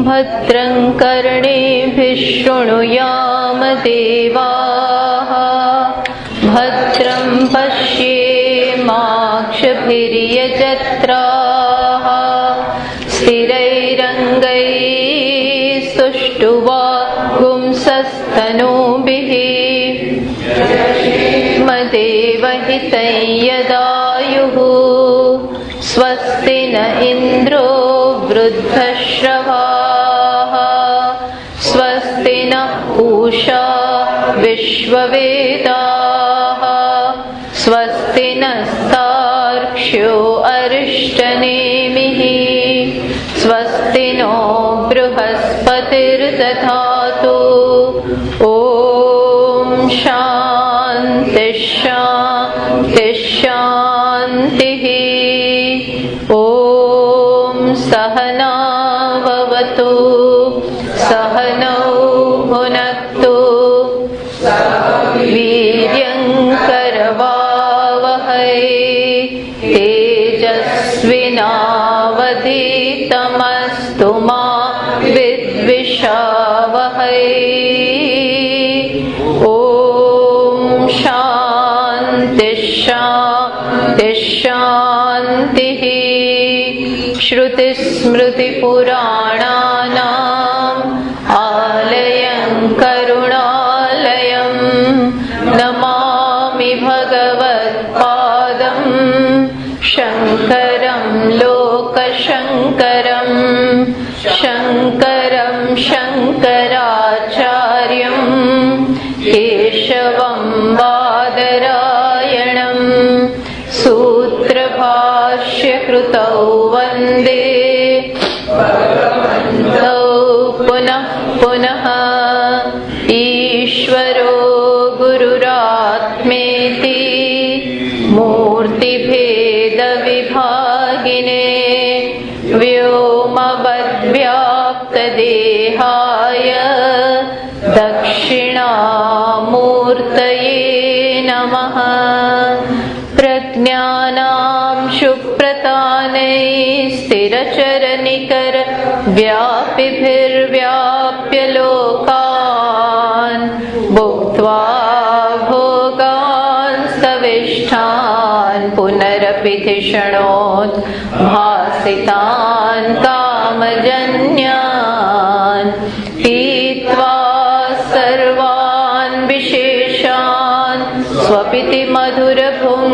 भद्रं कर्णेभिः शृणुयाम देवाः भद्रं पश्येमाक्षभिर्यजत्राः स्थिरैरङ्गैः सुष्ठुवागुंसस्तनूभिः मदेवहितं यदायुः स्वस्ति न इन्द्रो वृद्धश्रवाः स्वस्ति नः पूषा विश्ववेदाः स्वस्ति नस्तार्क्ष्यो अरिष्टनेमिः स्वस्ति नो बृहस्पतिर्दधातु ॐ शान्ति शान्ति शान्तिः ॐ सहना भवतु सहनौ भुनक्तु वीर्यं करवावहै तेजस्विनावधीतमस्तु मा विद्विषावहै ॐ शान्ति शान्ति शान्तिः श्रुतिस्मृतिपुराणानाम् आलयं करुणालयं नमामि भगवत्पादं शङ्करं लोकशङ्करं शङ्करं शङ्कराचार्यं केशवं बादरायणं सूत्रभाष्यकृतौ वन्दे भगवन्तौ पुनः पुनः ईश्वरो गुरुरात्मेति मूर्तिभेदविभागिने व्योमवद्व्याप्तदेहाय दक्षिणामूर्तये नमः प्रज्ञानां शुप्रतानैः स्थिरचरनिकर व्यापिभिर्व्याप्य लोकान् भुक्त्वा भोगान् सविष्ठान् पुनरपि धिषणोत् भासितान् कामजन्यान् पीत्वा सर्वान् विशेषान् स्वपिति मधुरभुं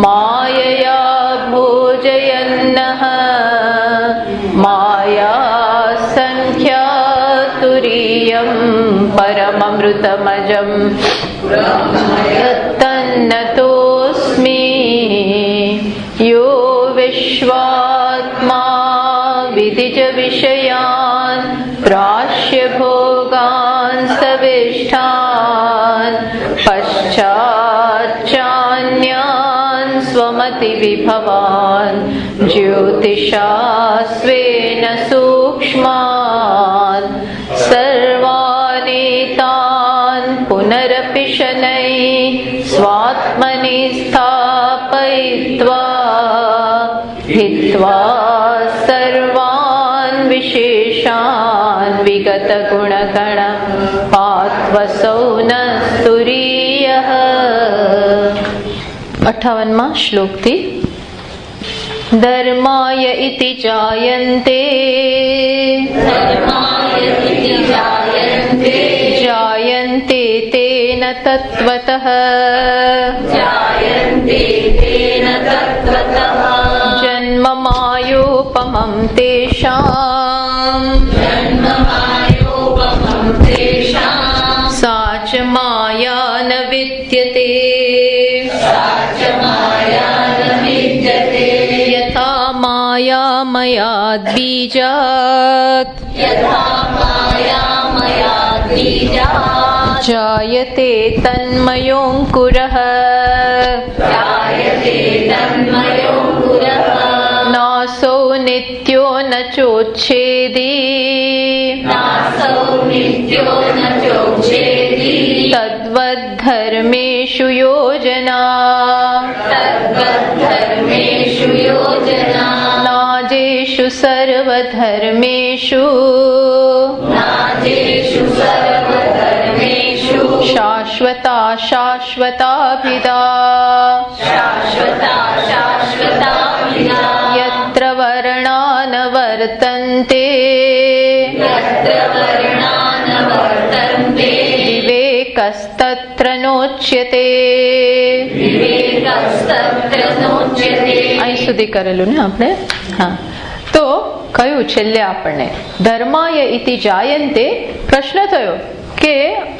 मायया भोजयन्नः मायासङ्ख्यातुरीयं परममृतमजं तन्नतोऽस्मि यो विश्वात्मा विदिजविषयान् प्राश्य भोगान् सविष्ठान् पश्चाच्चान्यान् स्वमतिविभवान् ज्योतिषा स्वेन सूक्ष्मान् सर्वानेतान् पुनरपि शनैः स्वात्मनि स्थापयित्वा हित्वा सर्वान् विशेषान् विगतगुणगण पात्वसौ न स्तुरीयः 58वां श्लोक थी धर्माय इति जायन्ते जायन्ते तेन तत्त्वतः जन्म मायोपमं तेषाम् सा च माया न विद्यते यथा माया मयाद्बीजात् जायते तन्मयोऽङ्कुरः नासौ नित्यो न चोच्छेदी तद्वद्धर्मेषु योजना नाजे नादेषु सर्वधर्मेषु शाश्वता शाश्वताभिधा यत्र वर्णा न वर्तन्ते विवेकस्तत्र नोच्यते. અહીં સુધી કરેલું ને આપણે. હા, તો કયું છેલ્લે આપણને ધર્માય ઇતિ જાયન્તે પ્રશ્ન થયો કે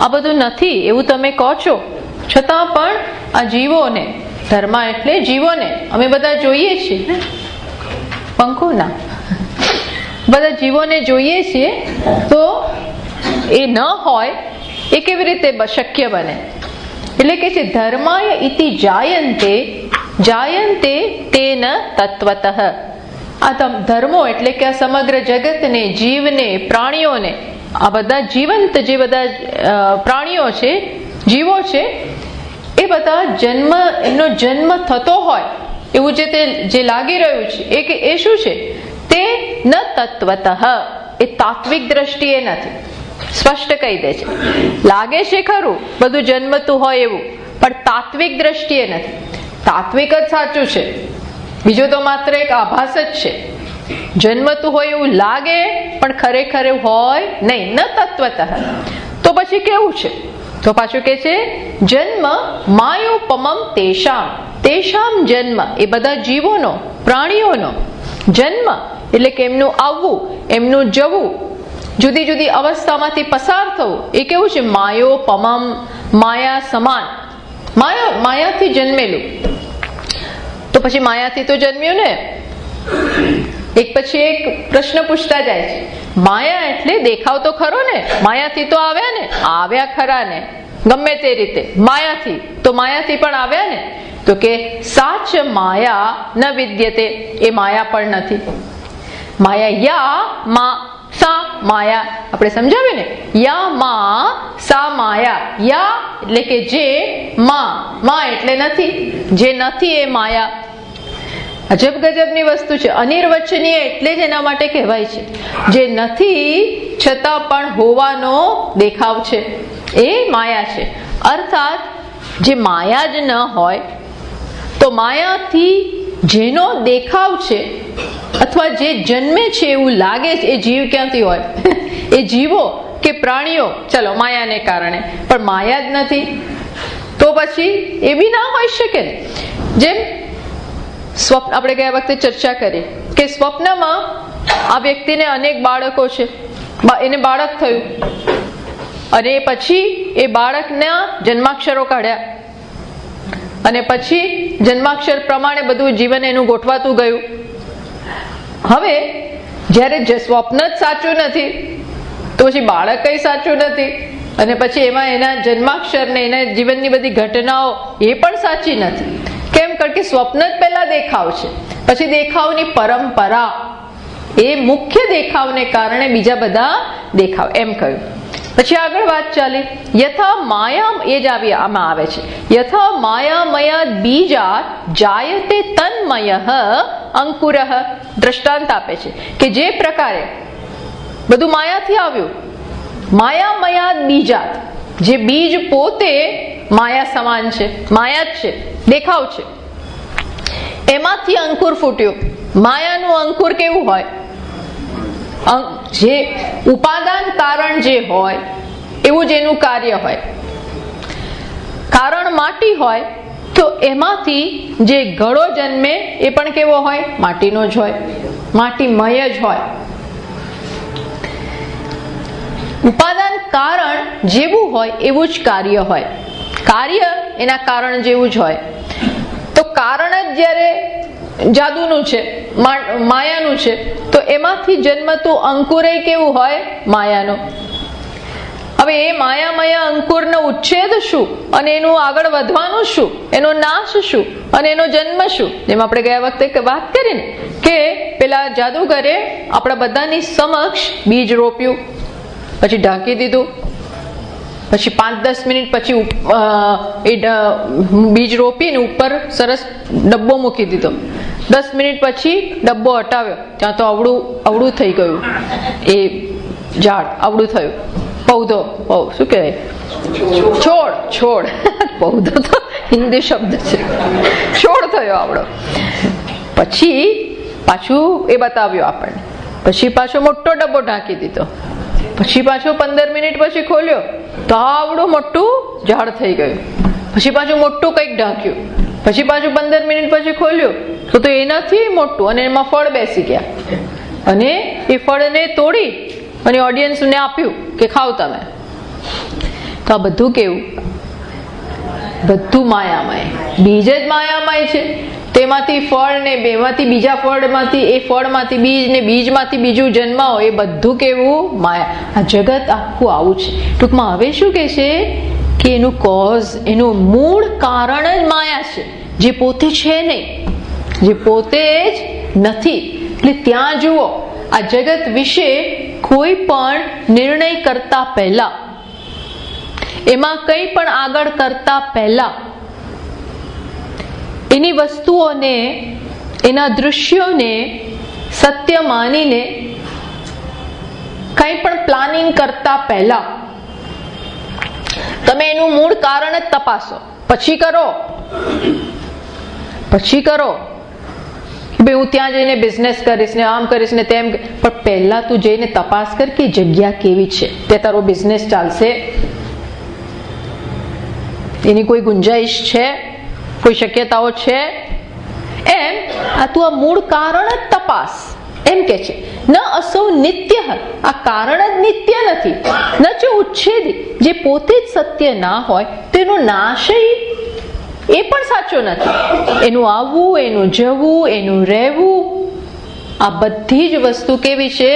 આ બધું નથી એવું તમે કહો છો, છતાં પણ આ જીવોને, ધર્મ એટલે જીવોને અમે બધા જોઈએ છીએ, પંખો ના બધા જીવોને જોઈએ છીએ, તો એ ન હોય એ કેવી રીતે શક્ય બને? એટલે કે છે ધર્માય ઇતિ જાયન્તે, જાયન્તે તેન તત્વતઃ. આ ધર્મો એટલે કે આ સમગ્ર જગતને, જીવને, પ્રાણીઓને, આ બધા જીવંત જે બધા પ્રાણીઓ છે, જીવો છે, એ બધા એમનો જન્મ થતો હોય એવું જે લાગી રહ્યું છે એ શું છે? તે ન તત્વતઃ, એ તાત્વિક દ્રષ્ટિએ નથી. સ્પષ્ટ કહી દે છે, લાગે છે ખરું બધું જન્મતું હોય એવું, પણ તાત્વિક દ્રષ્ટિએ નથી. તાત્વિક જ સાચું છે, બીજું તો માત્ર એક આભાસ જ છે. જન્મતું હોય એવું લાગે પણ ખરેખર હોય નહીં, ન તત્વતઃ. તો પછી કેવું છે? તો પાછું કે છે જન્મ માયોપમમ તેષામ, તેષામ જન્મ, એ બધા જીવોનો, પ્રાણીઓનો જન્મ એટલે કે એમનું આવવું, એમનું જવું, જુદી જુદી અવસ્થામાંથી પસાર થવું, એ કેવું છે? માયોપમમ, માયા સમાન, માયાથી જન્મેલું. તો પછી માયાથી તો જન્મ્યું ને. એક પછી એક પ્રશ્ન પૂછતા જાય છે. માયા એટલે દેખાવ તો ખરો ને, માયાથી તો આવ્યા ને, આવ્યા ખરા ને, ગમે તે રીતે માયાથી, તો માયાથી પણ આવ્યા ને. તો કે સાચ માયા ન વિદ્યતે, એ માયા પણ નથી. માયા યા મા સા માયા, આપણે સમજાવ્યું ને, યા મા સા માયા. યા એટલે કે જે, મા એટલે નથી, જે નથી એ માયા. અજબ ગજબની વસ્તુ છે, અનિર્વચનીય એટલે જ એના માટે કહેવાય છે. જે નથી છતાં પણ હોવાનો દેખાવ છે એ માયા છે. અર્થાત જે માયા જ ન હોય તો માયાથી જેનો દેખાવ છે અથવા જે જન્મે છે એવું લાગે છે, એ જીવ ક્યાંથી હોય? એ જીવો કે પ્રાણીઓ, ચલો માયાને કારણે, પણ માયા જ નથી તો પછી એ બી ના હોઈ શકે ને. જેમ સ્વપ્ન, આપણે ગયા વખતે ચર્ચા કરી કે સ્વપ્નમાં આ વ્યક્તિને અનેક બાળકો છે, એને બાળક થયું અને પછી એ બાળકના જન્માક્ષરો કાઢ્યા અને પછી જન્માક્ષર પ્રમાણે બધું જીવન એનું ગોઠવાતું ગયું. હવે જ્યારે સ્વપ્ન જ સાચું નથી તો પછી બાળક કઈ સાચું નથી, અને પછી એમાં એના જન્માક્ષર ને એના જીવનની બધી ઘટનાઓ એ પણ સાચી નથી. કેમ? કારણ કે સ્વપ્ન જ પહેલા દેખાવ છે, પછી દેખાવની પરંપરા, એ મુખ્ય દેખાવને કારણે બીજા બધા દેખાવ, એમ કહ્યું. પછી આગળ વાત ચાલી, યથા માયા, એ જ આમાં આવે છે, યથા માયામયા બીજાત જાયતે તન્મયઃ અંકુરઃ. દ્રષ્ટાંત આપે છે કે જે પ્રકારે બધું માયાથી આવ્યું, માયામયા બીજાત, જે બીજ પોતે માયા સમાન છે, માયા જ છે, દેખાવ છે, એમાંથી અંકુર ફૂટ્યું. માયાનું અંકુર કેવું હોય? જે ઉપાદાન કારણ જે હોય એવું જ એનું કાર્ય હોય. કારણ માટી હોય તો એમાંથી જે ઘડો જન્મે એ પણ કેવો હોય? માટીનો જ હોય, માટીમય જ હોય. ઉપાદાન કારણ જેવું હોય એવું જ કાર્ય હોય, કાર્ય એના કારણ જેવું જ હોય. તો કારણ જ જ્યારે જાદુનું છે, માયાનું છે, તો એમાંથી જન્મતું અંકુરય કેવું હોય? માયાનો. હવે એ માયામય અંકુરનો ઉચ્છેદ શું અને એનું આગળ વધવાનું શું, એનો નાશ શું અને એનો જન્મ શું? જેમ આપણે ગયા વખતે વાત કરી ને કે પેલા જાદુગરે આપણા બધાની સમક્ષ બીજ રોપ્યું, પછી ઢાંકી દીધું, પછી 5-10 મિનિટ પછી એ બીજ રોપીને ઉપર સરસ ડબ્બો મૂકી દીધો. 10 મિનિટ પછી ડબ્બો હટાવ્યો, ત્યાં તો અવળું થઈ ગયું, એ ઝાડ અવળું થયું. પૌધો, શું કહેવાય, છોડ પૌધો તો હિન્દી શબ્દ છે, છોડ થયો આવડો. પછી પાછું એ બતાવ્યો આપણને, પછી પાછો મોટો ડબ્બો ઢાંકી દીધો, પછી પાછો 15 મિનિટ પછી ખોલ્યો તો આવડું મોટું ઝાડ થઈ ગયું. પછી પાછું મોટું કંઈક ઢાંક્યું, પછી પાછું 15 મિનિટ પછી ખોલ્યું તો એનાથી મોટું, અને એમાં ફળ બેસી ગયા, અને એ ફળને તોડી અને ઓડિયન્સને આપ્યું કે ખાવ તમે. તો આ બધું કેવું? બધું માયામય, બીજ જ માયામય છે. તેમાંથી ફળ ને બેમાંથી બીજા ફળમાંથી, એ ફળમાંથી બીજ ને બીજમાંથી બીજું જન્માવો, એ બધું કેવું? માયા. આ જગત આખું આવું છે. ટૂંકમાં હવે શું કે છે કે એનું કોઝ, એનું મૂળ કારણ જ માયા છે, જે પોતે છે નહીં, જે પોતે જ નથી. એટલે ત્યાં જુઓ, આ જગત વિશે કોઈ પણ નિર્ણય કરતા પહેલા, એમાં કંઈ પણ આગળ કરતા પહેલા એની વસ્તુઓને, એના દૃશ્યોને સત્ય માનીને કંઈ પણ પ્લાનિંગ કરતા પહેલા તમે એનું મૂળ કારણ જ તપાસો, પછી કરો કે ભાઈ હું ત્યાં જઈને બિઝનેસ કરીશ ને આમ કરીશ ને તેમ. પણ પહેલા તું જઈને તપાસ કર કે જગ્યા કેવી છે, તે તારો બિઝનેસ ચાલશે, એની કોઈ ગુંજાઈશ છે, કોઈ શક્યતાઓ છે? એમ આ તું આ મૂળ કારણ જ તપાસ. એમ કે છે ન અસૌ નિત્ય, આ કારણ જ નિત્ય નથી. ન ચ ઉચ્છેદી, જે પોતે જ સત્ય ના હોય તેનો નાશય એ પણ સાચો નથી. એનું આવવું, એનું જવું, એનું રહેવું, આ બધી જ વસ્તુ કેવી છે?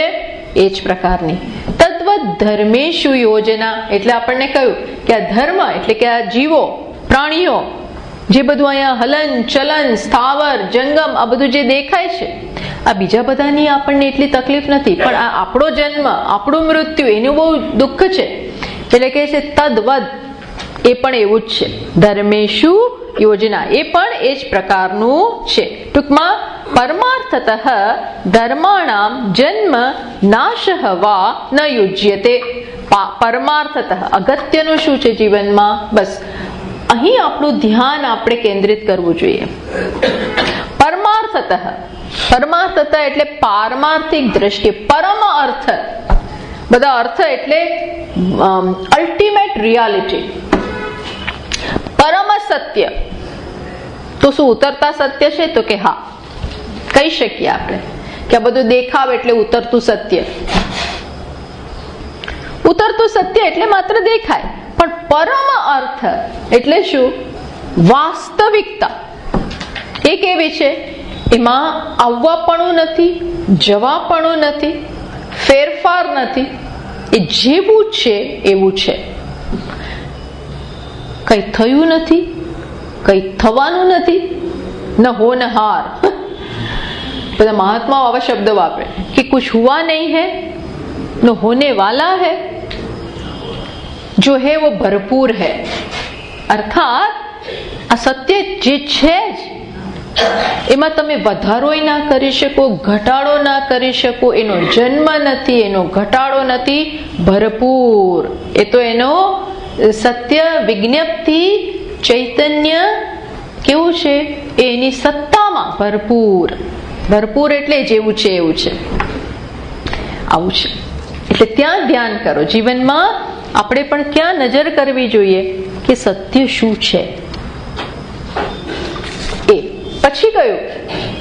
એ જ પ્રકારની. તદ્વત ધર્મેશુ યોજના, એટલે આપણને કહ્યું કે આ ધર્મ એટલે કે આ જીવો, પ્રાણીઓ, જે બધું અહીંયા હલન ચલન, સ્થાવર જંગમ, આ બધું જે દેખાય છે, આ બીજા બધાની આપણને એટલી તકલીફ નથી, પણ આ આપણો જન્મ, આપણું મૃત્યુ, એનું બહુ દુઃખ છે. એટલે કે છે તદ્વત, એ પણ એવું જ છે. ધર્મેશુ યોજના, એ પણ એ જ પ્રકારનું છે. ટૂંકમાં પરમાર્થતઃ ધર્માણામ જન્મ નાશ વા ન યુજ્યતે. પરમાર્થતઃ અગત્યનું શું છે જીવનમાં? બસ અહીં આપણું ધ્યાન આપણે કેન્દ્રિત કરવું જોઈએ. પરમાર્થતઃ, પરમાર્થતઃ એટલે પારમાર્થિક દ્રષ્ટિએ, પરમ અર્થ, બધા અર્થ એટલે અલ્ટિમેટ રિયાલિટી, પરમ સત્ય. તો શું ઉતરતા સત્ય છે? તો કે હા, કહી શકીએ આપણે કે આ બધું દેખાવ એટલે ઉતરતું સત્ય. ઉતરતું સત્ય એટલે માત્ર દેખાય, પણ પરમ અર્થ એટલે શું? વાસ્તવિકતા. એ કેવી છે? એમાં આવવાપણું નથી, જવાપણું નથી, ફેરફાર નથી, એ જેવું છે એવું છે. કઈ થયું નથી, કઈ થવાનું નથી, ન હોનહાર. બધા મહાત્માઓ આવા શબ્દો વાપરે કે કુછ હુઆ નહીં હૈ, ન હોને વાલા હૈ, જો હૈ वो भरपूर है. અર્થાત આ સત્ય જે છે જ, એમાં તમે વધારોય ના કરી શકો, ઘટાડો ના કરી શકો. એનો જન્મ નથી, એનો ઘટાડો નથી, ભરપૂર. એ તો એનો સત્ય વિજ્ઞપ્તિ ચૈતન્ય કેવું છે? એની સત્તામાં ભરપૂર. ભરપૂર એટલે જેવું છે એવું છે, આવું છે. એટલે ત્યાં ધ્યાન કરો. જીવનમાં આપણે પણ ક્યાં નજર કરવી જોઈએ કે સત્ય શું છે? એ પછી કયું?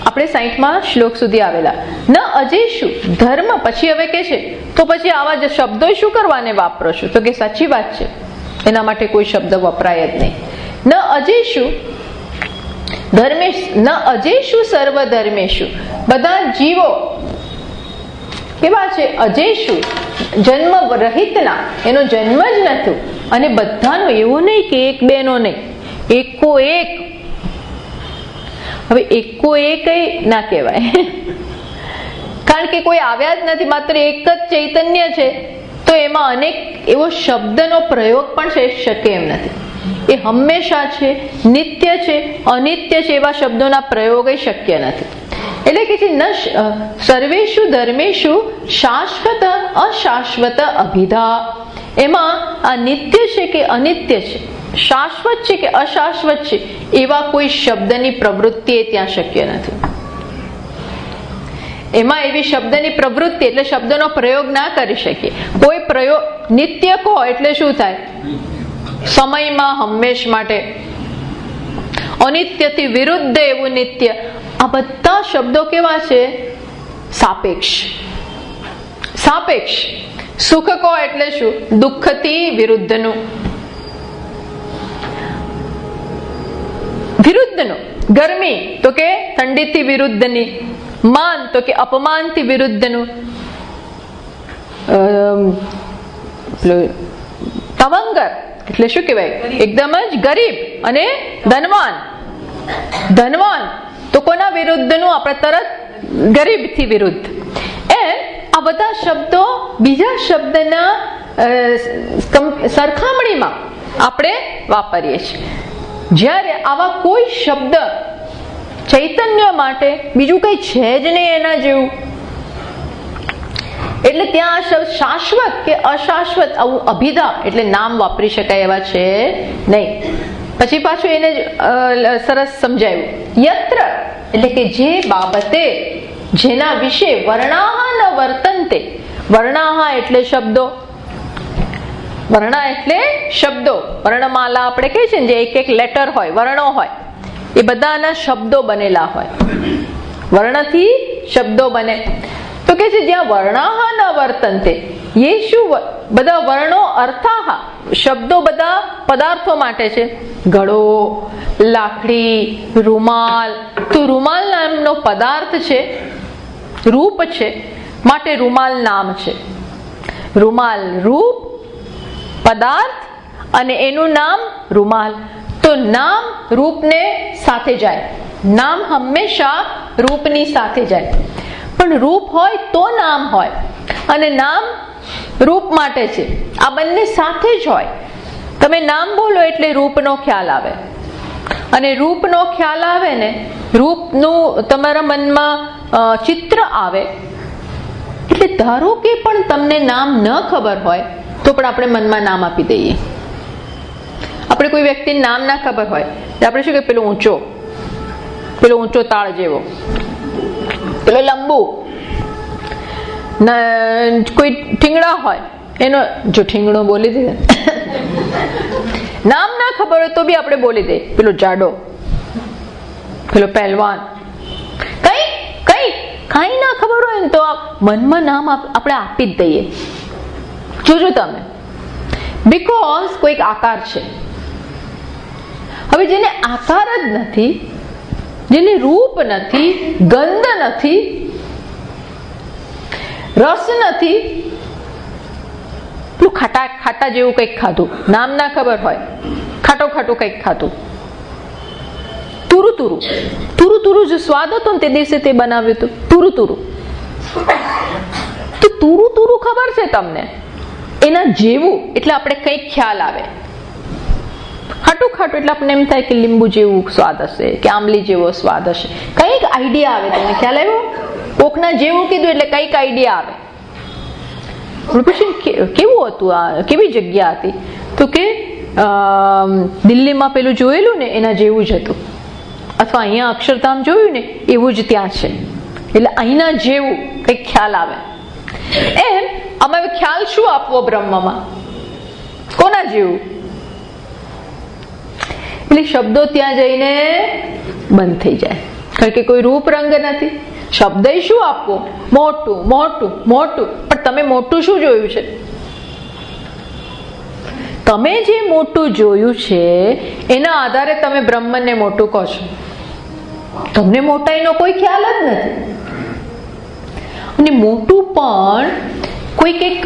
આપણે 60મા શ્લોક સુધી આવેલા. ન અજેશુ ધર્મ, પછી હવે કે છે તો પછી આવા જ શબ્દો શું કરવાને વાપરો છો? તો કે સાચી વાત છે, એના માટે કોઈ શબ્દ વપરાય જ નહીં. ન અજેશુ ધર્મેશ, ન અજેશુ સર્વ ધર્મેશુ, બધા જીવો કેવા છે? અજેશુ, જન્મ રહિતના, એનો જન્મ જ નહોતો. અને બધાનો એવો નહીં કે એક બે નો નહીં, એકો એક. હવે એકો એક ના કહેવાય, કારણ કે કોઈ આવ્યા જ નથી, માત્ર એક જ ચૈતન્ય છે. તો એમાં અનેક એવો શબ્દનો પ્રયોગ પણ થઈ શકે એમ નથી. એ હંમેશા છે, નિત્ય છે, અનિત્ય છે, એવા શબ્દોના પ્રયોગ શક્ય નથી. એટલે કે છે સર્વેષુ ધર્મેષુ શાશ્વત અશાશ્વત અભિધા. એમાં આ નિત્ય છે કે અનિત્ય છે, શાશ્વત છે કે અશાશ્વત છે, એવા કોઈ શબ્દની પ્રવૃત્તિ ત્યાં શક્ય નથી. એમાં એવી શબ્દની પ્રવૃત્તિ એટલે શબ્દનો પ્રયોગ ના કરી શકીએ. કોઈ પ્રયોગ નિત્ય કહો એટલે શું થાય? સમયમાં હંમેશ માટે. અનિત્યથી વિરુદ્ધ એવું નિત્ય. આ બધા શબ્દો કેવા છે? સાપેક્ષ. સાપેક્ષ. સુખ કહો એટલે શું? દુઃખથી વિરુદ્ધનું. વિરુદ્ધનું. ગરમી તો કે ઠંડીથી વિરુદ્ધની. માન તો કે અપમાનથી વિરુદ્ધનું. તવંગર એટલે શું કહેવાય? એકદમ જ ગરીબ અને ધનવાન. ધનવાન તો કોના વિરુદ્ધનું? આપણે તરત ગરીબથી વિરુદ્ધ. આ બધા શબ્દો બીજા શબ્દના સરખામણીમાં આપણે વાપરીએ છીએ. જ્યારે આવા કોઈ શબ્દ ચૈતન્ય માટે બીજું કઈ છે જ નહીં એના જેવું, એટલે ત્યાં શાશ્વત કે અશાશ્વત આવું અભિધા એટલે નામ વાપરી શકાય એવા છે નહીં. પછી પાછું એને સરસ સમજાયું. યત્ર એટલે કે જે બાબતે, જેના વિશે વર્ણાહા ન વર્તન્તે. વર્ણાહા એટલે શબ્દો. વર્ણા એટલે શબ્દો. વર્ણમાલા આપણે કહીએ છીએ ને, જે એક એક લેટર હોય, વર્ણો હોય, એ બધાના શબ્દો બનેલા હોય. વર્ણથી શબ્દો બને. તો કે છે જ્યાં વર્ણાહા ન વર્તન્તે, એ શું? બધા વર્ણો અર્થાહા, શબ્દો બધા પદાર્થો માટે છે. ઘડો, લાકડી, રૂમાલ. તો રૂમાલ નામનો પદાર્થ છે, રૂપ છે, માટે રૂમાલ નામ છે. રૂમાલ રૂપ, પદાર્થ અને એનું નામ રૂમાલ. તો નામ રૂપને સાથે જાય. નામ હંમેશા રૂપની સાથે જાય. પણ રૂપ હોય તો નામ હોય, અને નામ રૂપ માટે છે. આ બંને સાથે જ હોય. તમે નામ બોલો એટલે રૂપનો ખ્યાલ આવે, અને રૂપનો ખ્યાલ આવે ને, રૂપનું તમારા મનમાં ચિત્ર આવે. એટલે ધારો કે પણ તમને નામ ન ખબર હોય તો પણ આપણે મનમાં નામ આપી દઈએ. આપણે કોઈ વ્યક્તિને નામ ના ખબર હોય તો આપણે શું કહીએ? પેલો ઊંચો, પેલો ઊંચો તાળ જેવો, પેલો લંબુ. કોઈ ઠીંગડા હોય એનો, જો ઠીંગણો બોલી દે, નામ ના ખબર હોય તો બી આપણે બોલી દે, પેલો જાડો, પેલો પહેલવાન. કઈ ના ખબર હોય ને તો મનમાં નામ આપણે આપી જ દઈએ. જોજો તમે, બીકોઝ કોઈક આકાર છે. હવે જેને આકાર જ નથી, જેને રૂપ નથી, ગંધ નથી, રસ નથી, પેલું ખાટા ખાટા જેવું કંઈક ખાધું, નામ ના ખબર હોય, ખાટો ખાટું કંઈક ખાધું, તુરુ તુરુ. તુરુ તુરુ જો સ્વાદ હતો ને તે દિવસે તે બનાવ્યું હતું, તુરુ તુરુ. તો તુરુ તુરુ ખબર છે તમને, એના જેવું એટલે આપણે કંઈક ખ્યાલ આવે. ખાટું ખાટું એટલે આપણને એમ થાય કે લીંબુ જેવું સ્વાદ હશે, કે આંબલી જેવો સ્વાદ હશે. કંઈક આઈડિયા આવે. તમને ખ્યાલ આવ્યો? કોકના જેવું કીધું એટલે કંઈક આઈડિયા આવે. કેવું હતું આ, કેવી જગ્યા હતી? તો કે દિલ્હીમાં પેલું જોયેલું ને એના જેવું જ હતું, અથવા અહીંયા અક્ષરધામ જોયું ને એવું જ ત્યાં છે. એટલે અહીંના જેવું કંઈક ખ્યાલ આવે. એમ અમે ખ્યાલ શું આપવો બ્રહ્મમાં? કોના જેવું? એટલે શબ્દો ત્યાં જઈને બંધ થઈ જાય, કારણ કે કોઈ રૂપ રંગ નથી. શબ્દ શું આપવો? મોટું મોટું મોટું. પણ તમે મોટું શું જોયું છે? તમે જે મોટું જોયું છે એના આધારે તમે બ્રહ્મને મોટું કહો છો. તમને મોટાઈનો કોઈ ખ્યાલ જ નથી. અને મોટું પણ કોઈ કંઈક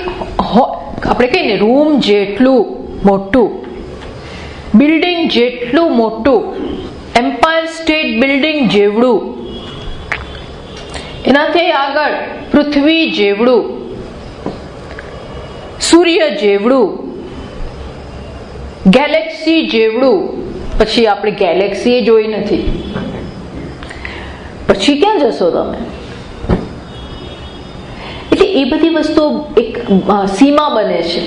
આપણે કહીએ ને, રૂમ જેટલું મોટું, બિલ્ડિંગ જેટલું મોટું, એમ્પાયર સ્ટેટ બિલ્ડિંગ જેવડું, એનાથી આગળ પૃથ્વી જેવડું, સૂર્ય જેવડું, ગેલેક્સી જેવડું. પછી આપણે ગેલેક્સી જોઈ નથી. પછી ક્યાં જશો તમે? એટલે એ બધી વસ્તુઓ એક સીમા બને છે.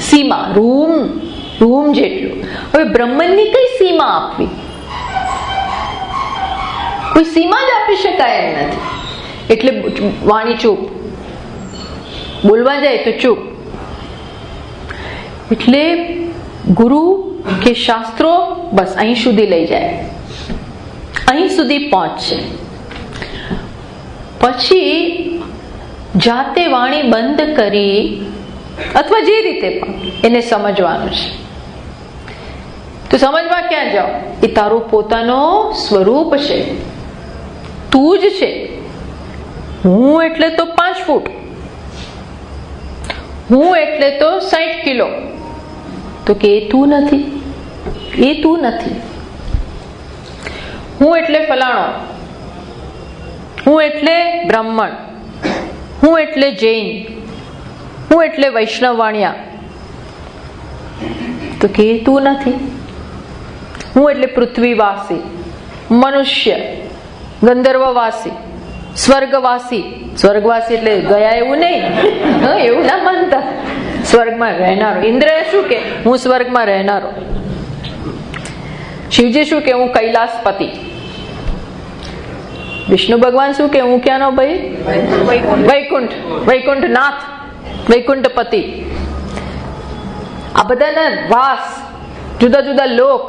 સીમા, રૂમ જેટલું. હવે બ્રહ્મની કઈ સીમા આપવી? કોઈ સીમા જ આપી શકાય એમ નથી. એટલે વાણી ચૂપ, બોલવા જાય તો ચૂપ. એટલે ગુરુ કે શાસ્ત્રો બસ અહીં સુધી લઈ જાય, અહીં સુધી પહોંચશે. પછી જાતે વાણી બંધ કરી અથવા જે રીતે પણ એને સમજવાનું છે. તો સમજવા ક્યાં જાઓ? એ તારું પોતાનો સ્વરૂપ છે, તું જ છે. હું એટલે તો 5 ફૂટ, હું એટલે તો 60 કિલો. તો કે એ તું નથી, એ તું નથી. હું એટલે ફલાણો, હું એટલે બ્રાહ્મણ, હું એટલે જૈન, હું એટલે વૈષ્ણવ વાણિયા. તો કે એ તું નથી. હું એટલે પૃથ્વીવાસી, મનુષ્ય, ગંધર્વવાસી, સ્વર્ગવાસી. સ્વર્ગવાસી એટલે ગયા એવું નહીં, એવું ના માનતા. સ્વર્ગમાં રહેનારો. ઇન્દ્ર શું કે? હું સ્વર્ગમાં રહેનારો. શિવજી શું કે? હું કૈલાસપતિ. વિષ્ણુ ભગવાન શું કે? હું ક્યાંનો ભાઈ? વૈકુંઠ, વૈકુંઠનાથ, વૈકુંઠપતિ. આ બધાના વાસ, જુદા જુદા લોક.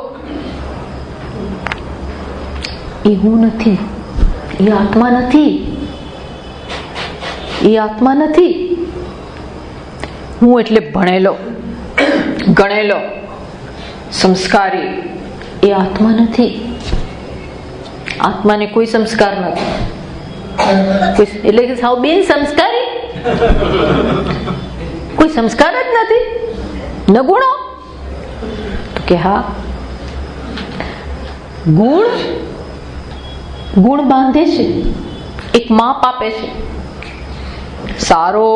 એ હું નથી, એ આત્મા નથી, એ આત્મા નથી. હું એટલે ભણેલો, ગણેલો, સંસ્કારી. એ આત્મા નથી. આત્માને કોઈ સંસ્કાર નથી. એટલે કે સાવ બિન સંસ્કારી, કોઈ સંસ્કાર જ નથી. ન ગુણો? તો કે હા, ગુણ બાંધે છે, એક માપ આપે છે. સારો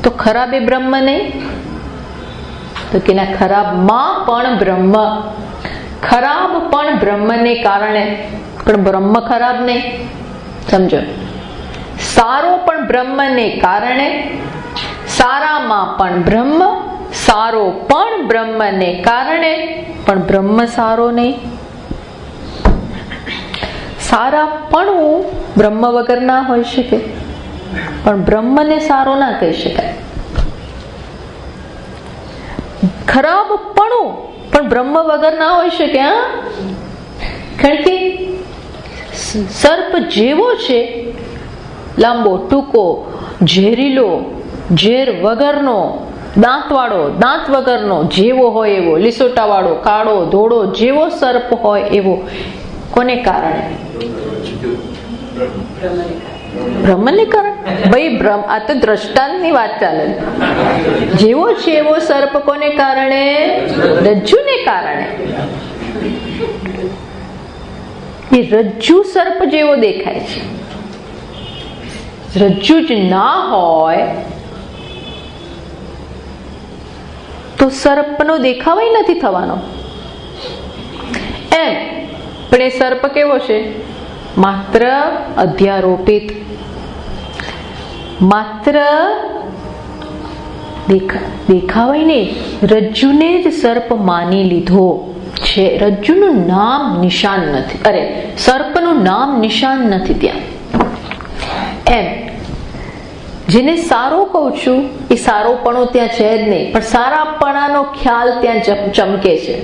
તો ખરાબ એ બ્રહ્મ નહીં? તો કે ના, ખરાબમાં પણ બ્રહ્મ. ખરાબ પણ બ્રહ્મને કારણે, પણ બ્રહ્મ ખરાબ નહીં. સમજો, સારો પણ બ્રહ્મને કારણે, સારામાં પણ બ્રહ્મ, સારો પણ બ્રહ્મને કારણે, પણ બ્રહ્મ સારો નહીં. સારા પણ બ્રહ્મ વગર ના હોઈ શકે, પણ બ્રહ્મને સારો ના કહી શકાય. ખરાબ પણ બ્રહ્મ વગર ના હોઈ શકે. હા, કારણ કે સર્પ જેવો છે, લાંબો, ટૂંકો, ઝેરીલો, ઝેર વગરનો, દાંતવાળો, દાંત વગરનો, જેવો હોય એવો, લીસોટા વાળો, કાળો, ધોળો, જેવો સર્પ હોય એવો. કોને કારણે? બ્રહ્મને કારણે. ભાઈ આ તો દ્રષ્ટાંતની વાત ચાલે. જેવો છે એવો સર્પ કોને કારણે? રજ્જુને કારણે. એ રજ્જુ સર્પ જેવો દેખાય છે. રજ્જુ જ ના હોય તો સર્પનો દેખાવ નથી થવાનો. એમ પણ એ સર્પ કેવો છે? માત્ર અધ્યારોપિત, માત્ર દેખાવાય નહીં, રજ્જુને જ સર્પ માની લીધો છે. રજ્જુનું નામ નિશાન નથી, અરે સર્પનું નામ નિશાન નથી ત્યાં. એમ જેને સારો કહું છું એ સારોપણું ત્યાં છે જ નહીં, પણ સારાપણાનો ખ્યાલ ત્યાં ચમકે છે.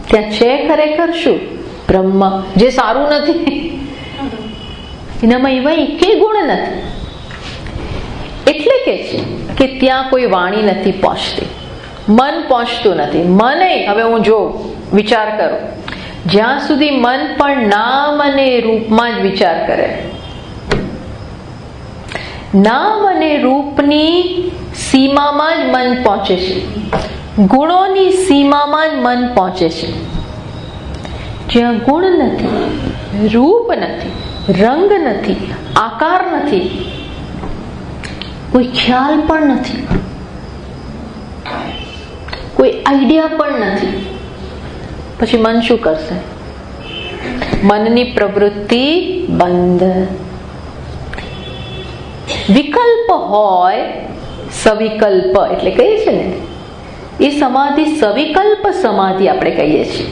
ત્યાં છે ખરેખર શું? બ્રહ્મ. જે સારું નથી એનામાં એવા એકેય ગુણ નથી. એટલે કે છે કે ત્યાં કોઈ વાણી નથી પહોંચતી, મન પહોંચતું નથી. મને હવે હું જો વિચાર કરું, જ્યાં સુધી મન પણ નામ અને રૂપમાં જ વિચાર કરે, નામ અને રૂપની સીમામાં જ મન પહોંચે છે, ગુણોની સીમામાં જ મન પહોંચે છે. જ્યાં ગુણ નથી, રૂપ નથી, રંગ નથી, આકાર નથી, કોઈ ખ્યાલ પણ નથી, કોઈ આઈડિયા પણ નથી, પછી મન શું કરશે? મનની પ્રવૃત્તિ બંધ. વિકલ્પ હોય, સવિકલ્પ એટલે કહીએ છીએ ને, એ સમાધિ સવિકલ્પ સમાધિ આપણે કહીએ છીએ.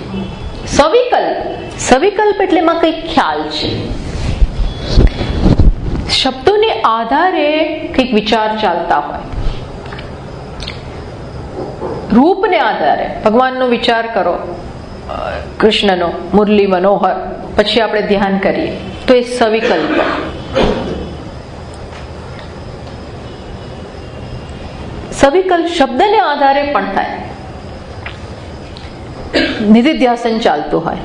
સવિકલ્પ એટલે એમાં કઈ ખ્યાલ છે, શબ્દોને આધારે કંઈક વિચાર ચાલતા હોય. રૂપને આધારે ભગવાનનો વિચાર કરો, કૃષ્ણનો મુરલી મનોહર, પછી આપણે ધ્યાન કરીએ તો એ સવિકલ્પ. સવિકલ્પ શબ્દને આધારે પણ થાય. નિધિધ્યાસન ચાલતું હોય,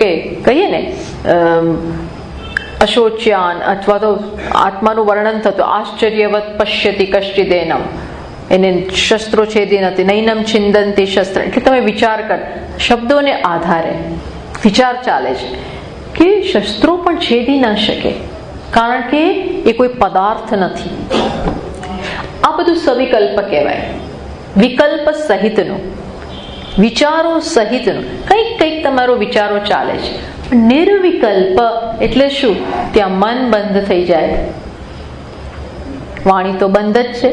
કે કહીએ ને અશોચ્યાન, અથવા તો આત્માનું વર્ણન થતું, આશ્ચર્યવત પશ્યતિ કશ્ચિદેનમ, એને શસ્ત્રો છેદી નથી, નૈનમ છિંદંતી શસ્ત્ર. એટલે તમે વિચાર કર, શબ્દોને આધારે વિચાર ચાલે છે કે શસ્ત્રો પણ છેદી ન શકે, કારણ કે એ કોઈ પદાર્થ નથી. આ બધું સવિકલ્પ કહેવાય. વિકલ્પ સહિતનું, વિચારો સહિતનું કંઈક તમારો વિચારો ચાલે છે. નિર્વિકલ્પ એટલે શું? ત્યાં મન બંધ થઈ જાય, વાણી તો બંધ જ છે.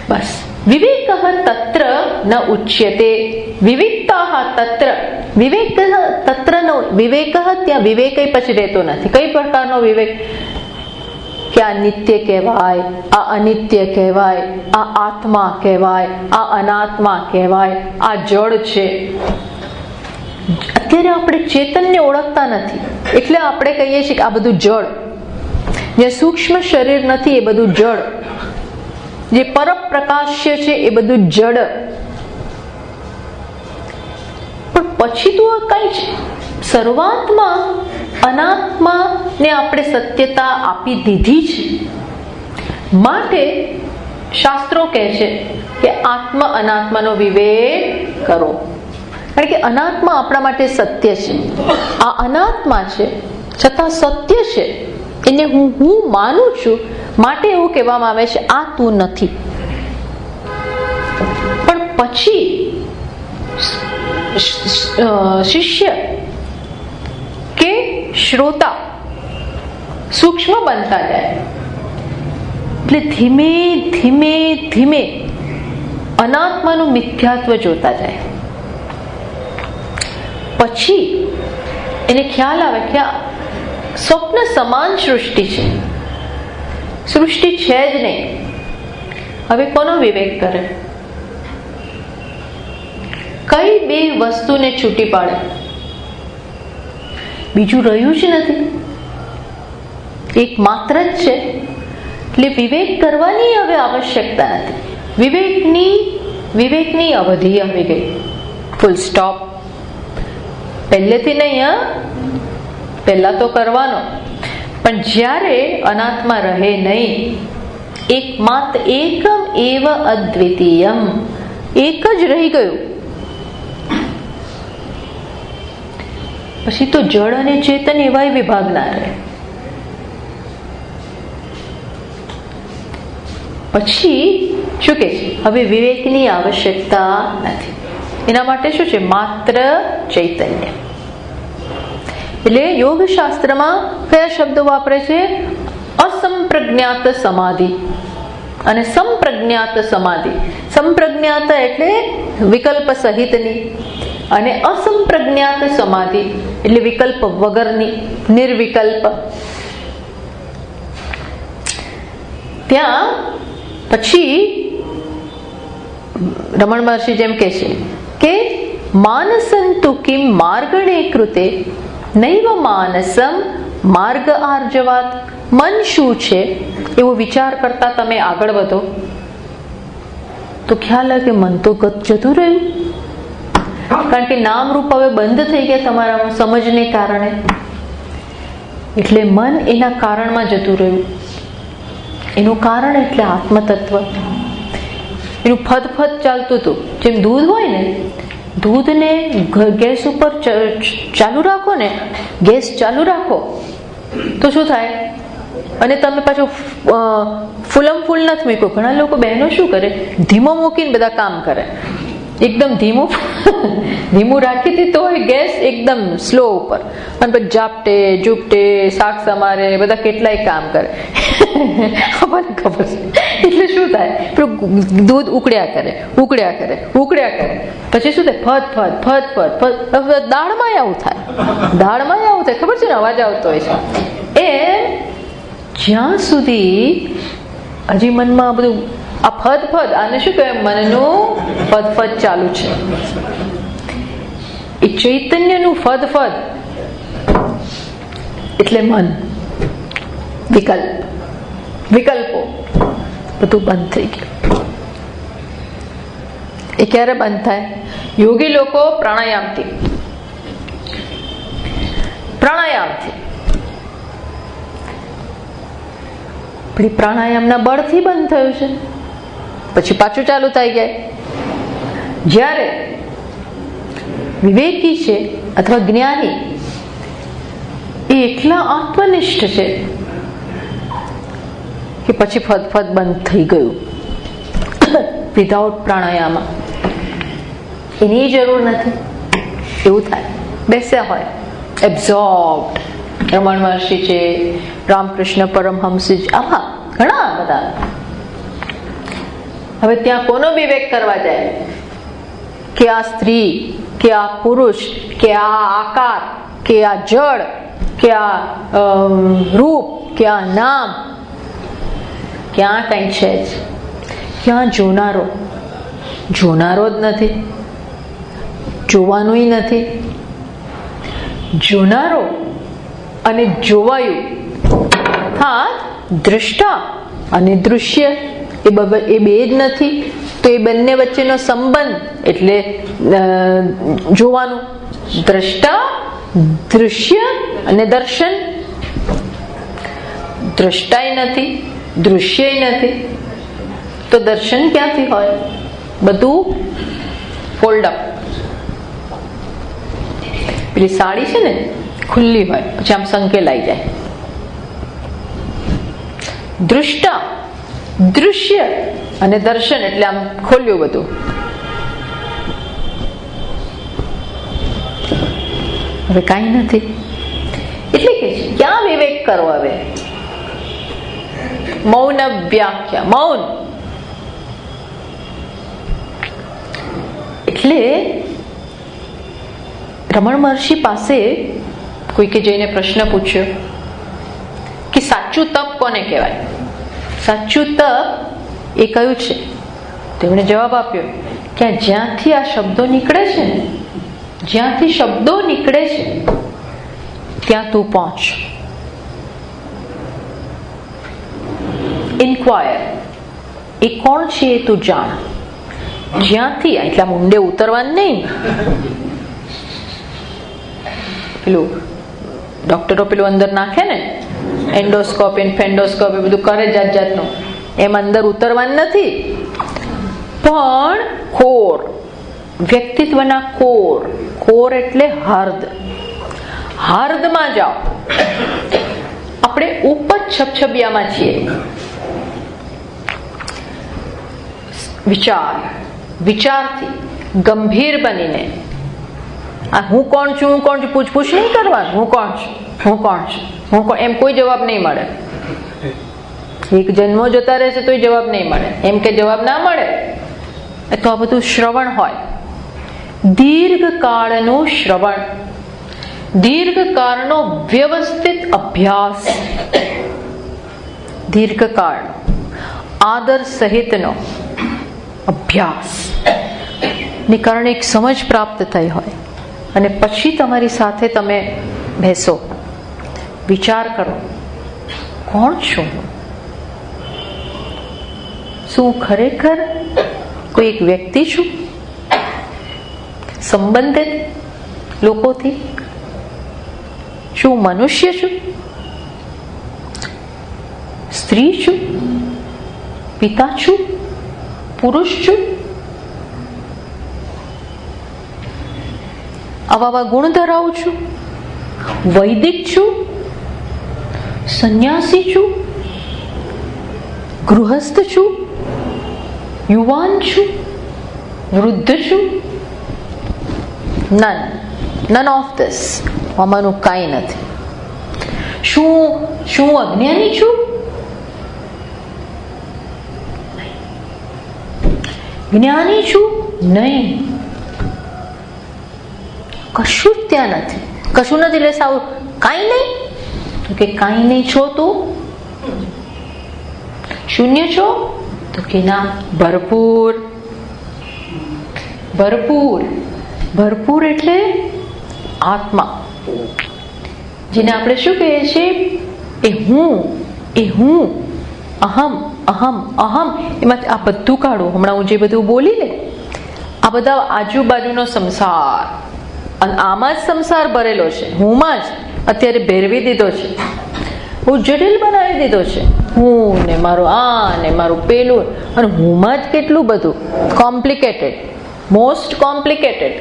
બસ. વિવેક તત્ર ન ઉચ્યતે, વિવિક્તા તત્ર. વિવેક તત્ર નો વિવેક, ત્યાં વિવેક પછી રહેતો નથી. કઈ પ્રકારનો વિવેક? કે આ નિત્ય કહેવાય, આ અનિત્ય કહેવાય, આ આત્મા કહેવાય, આ અનાત્મા કહેવાય, આ જડ છે. અત્યારે આપણે ચેતનને ઓળખતા નથી, એટલે આપણે કહીએ છીએ કે આ બધું જડ. જે સૂક્ષ્મ શરીર નથી એ બધું જડ, જે પરપ્રકાશ્ય છે એ બધું જડ. પણ પછી તો આ કઈ છે? શરૂઆતમાં અનાત્માને આપણે સત્યતા આપી દીધી છે. માટે શાસ્ત્રો કહે છે કે આત્મ અનાત્માનો વિવેક કરો. કારણ કે અનાત્મા આપણા માટે સત્ય છે. આ અનાત્મા છે છતાં સત્ય છે, એને હું માનું છું, માટે એવું કહેવામાં આવે છે આ તું નથી. પણ પછી શિષ્ય કે શ્રોતા સૂક્ષ્મ બનતા જાય, એટલે ધીમે ધીમે ધીમે અનાત્માનું મિથ્યાત્વ જોતા જાય. પછી એને ખ્યાલ આવે કે આ સ્વપ્ન સમાન સૃષ્ટિ છે, સૃષ્ટિ છે જ નહીં. હવે કોનો વિવેક કરે? કઈ બે વસ્તુને છૂટી પાડે? બીજું રહ્યું જ નથી, એક માત્ર જ છે. એટલે વિવેક કરવાની હવે આવશ્યકતા નથી. વિવેકની અવધિ આવી ગઈ, ફૂલ સ્ટોપ. પહેલેથી નહીં, પહેલા તો કરવાનો, પણ જ્યારે અનાત્મા રહે નહીં, એકમાત્ર એકમ એવ અદ્વિતીયમ, એક જ રહી ગયું, પછી તો જળ અને ચેતન એવાય વિભાગ ના રહે. પછી શું કે છે? હવે વિવેકની આવશ્યકતા નથી. એના માટે શું છે? માત્ર ચૈતન્ય. એટલે યોગ શાસ્ત્રમાં કયા શબ્દો વાપરે છે? અસંપ્રજ્ઞાત સમાધિ અને સંપ્રજ્ઞાત સમાધિ. સંપ્રજ્ઞાત એટલે વિકલ્પ સહિતની, અને અસંપ્રજ્ઞાત સમાધિ એટલે વિકલ્પ વગરની, નિર્વિકલ્પ. ત્યાં પછી રમણ મહર્ષિ જેમ કે છે કે માનસંતુ કિમ માર્ગણે કૃતે નૈવ માનસમ માર્ગ આર્જવાત. મન શું છે એવો વિચાર કરતા તમે આગળ વધો તો ખ્યાલ આવે કે મન તો જતું રહ્યું, કારણ કે નામ રૂપ હવે બંધ થઈ ગયા તમારા સમજને કારણે. એટલે મન એના કારણમાં જતું રહ્યું. એનું કારણ એટલે આત્મતત્વ. એનું ફદફદ ચાલતું હતું. જેમ દૂધ હોય ને, દૂધને ગેસ ઉપર ચાલુ રાખો ને, ગેસ ચાલુ રાખો તો શું થાય? અને તમે પાછું ફૂલમ ફૂલ નથી મૂક્યું. ઘણા લોકો બહેનો શું કરે? ધીમો મૂકીને બધા કામ કરે. એકદમ ધીમું રાખીથી તો ગેસ એકદમ સ્લો ઉપર, અને પછી ઝાપટે ઝૂપટે શાક સમારે બધા કેટલાય કામ કરે. આપણને ખબર છે. એટલે શું થાય, પેલું દૂધ ઉકળ્યા કરે, પછી શું થાય, ફત દાળમાં આવું થાય, ખબર છે ને, અવાજ આવતો હોય છે. એ જ્યાં સુધી હજી મનમાં બધું આ ફદ આને શું કહેવાય, મનનું ફદ ચાલુ છે. એ ચૈતન્યનું ફદ એટલે મન, વિકલ્પો બધું બંધ થઈ ગયું. એ ક્યારે બંધ થાય? યોગી લોકો પ્રાણાયામથી પ્રાણાયામના બળથી બંધ થયું છે, પછી પાછું ચાલુ થઈ જાય. જ્યારે વિવેકી છે અથવા જ્ઞાની એ એટલા આત્મનિષ્ઠ છે કે પછી ફદ બંધ થઈ ગયું. વિધાઉટ પ્રાણાયામ એની જરૂર નથી, એવું થાય. બેસ્યા હોય એબ્ઝોર્બ્ડ. રમણ મહર્ષિ છે, રામકૃષ્ણ પરમહંસ, આમાં ઘણા બધા. હવે ત્યાં કોનો વિવેક કરવા જાય કે આ સ્ત્રી, કે આ પુરુષ, કે આ આકાર, કે આ જળ, કે આ રૂપ, કે આ નામ, ક્યાં કઈ છે જ? ક્યાં જોનારો જ નથી, જોવાનુંય નથી. જોનારો અને જોવાયું, હા, દ્રષ્ટા અને દૃશ્ય એ બે જ નથી. તો એ બંને વચ્ચેનો સંબંધ એટલે જોવાનું. દ્રષ્ટા, દૃશ્ય અને દર્શન. દ્રષ્ટાય નથી, દૃશ્યય નથી, તો દર્શન ક્યાંથી હોય? બધું ફોલ્ડ અપ. પેલી સાડી છે ને, ખુલ્લી હોય, પછી આમ સંકેલાઈ જાય. દૃષ્ટા, દૃશ્ય અને દર્શન એટલે આમ ખોલ્યું બધું. હવે કાંઈ નથી. એટલે કે ક્યાં વિવેક કરવો? હવે મૌન વ્યાખ્યા, મૌન એટલે રમણ મહર્ષિ પાસે કોઈકે જઈને પ્રશ્ન પૂછ્યો કે સાચું તપ કોને કહેવાય? સાચું તપ એ કયું છે? તેમણે જવાબ આપ્યો કે જ્યાંથી આ શબ્દો નીકળે છે ને, જ્યાંથી શબ્દો નીકળે છે ત્યાં તું પહોંચ. ઇન્ક્વાયર, એ કોણ છે એ તું જાણ. જ્યાંથી, એટલા ઊંડે ઉતરવાનું નહીં. પેલું ડોક્ટરો પેલું અંદર નાખે ને, એન્ડોસ્કોપી ફેન્ડોસ્કોપી બધું કરે જાત જાતનું, એમ અંદર ઉતરવાનું નથી. પણ કોર, વ્યક્તિત્વના કોર એટલે હાર્દ. હાર્દમાં જાઓ. આપણે ઉપજ છબછબિયામાં છીએ. વિચારથી ગંભીર બનીને આ હું કોણ છું પૂછપૂછ નહીં કરવાનું. હું કોણ છું એમ કોઈ જવાબ નહીં મળે. એક જન્મો જતા રહેશે તોય જવાબ નહીં મળે. એમ કે જવાબ ના મળે તો આ બધું શ્રવણ હોય. દીર્ઘકાળનું શ્રવણ, દીર્ઘકાળનો વ્યવસ્થિત અભ્યાસ, દીર્ઘકાળ આદર સહિતનો અભ્યાસ ને કારણે એક સમજ પ્રાપ્ત થઈ હોય, અને પછી તમારી સાથે તમે બેસો, વિચાર કરો, કોણ છું? શું ખરેખર કોઈ એક વ્યક્તિ છું? સંબંધિત લોકોથી? શું મનુષ્ય છું? સ્ત્રી છું? પિતા છું? પુરુષ છું? આવા ગુણ ધરાવું છું? વૈદિક છું? સંન્યાસી છું? ગૃહસ્થ છું? યુવાન છું? વૃદ્ધ છું? None of this. આમાંનું કાંઈ નથી. શું અજ્ઞાની છું? જ્ઞાની છું? નહીં. કશું જ ત્યાં નથી. કશું નથી એટલે સાવ કાંઈ નહીં. તો કે કાંઈ નહીં છો તું? શૂન્ય છો? તો કે ના, ભરપૂર. ભરપૂર. ભરપૂર એટલે આત્મા, જેને આપણે શું કહીએ છીએ? એ હું, અહમ, અહમ, અહમ. એમાં આ બધું કાઢો. હમણાં હું જે બધું બોલી ને, આ બધા આજુબાજુનો સંસાર, અને આમાં જ સંસાર ભરેલો છે. હુંમાં જ અત્યારે ભેરવી દીધો છે, બહુ જટિલ બનાવી દીધો છે. હું ને મારું આ ને મારું પેલું, અને હુંમાં જ કેટલું બધું કોમ્પ્લિકેટેડ, મોસ્ટ કોમ્પ્લિકેટેડ.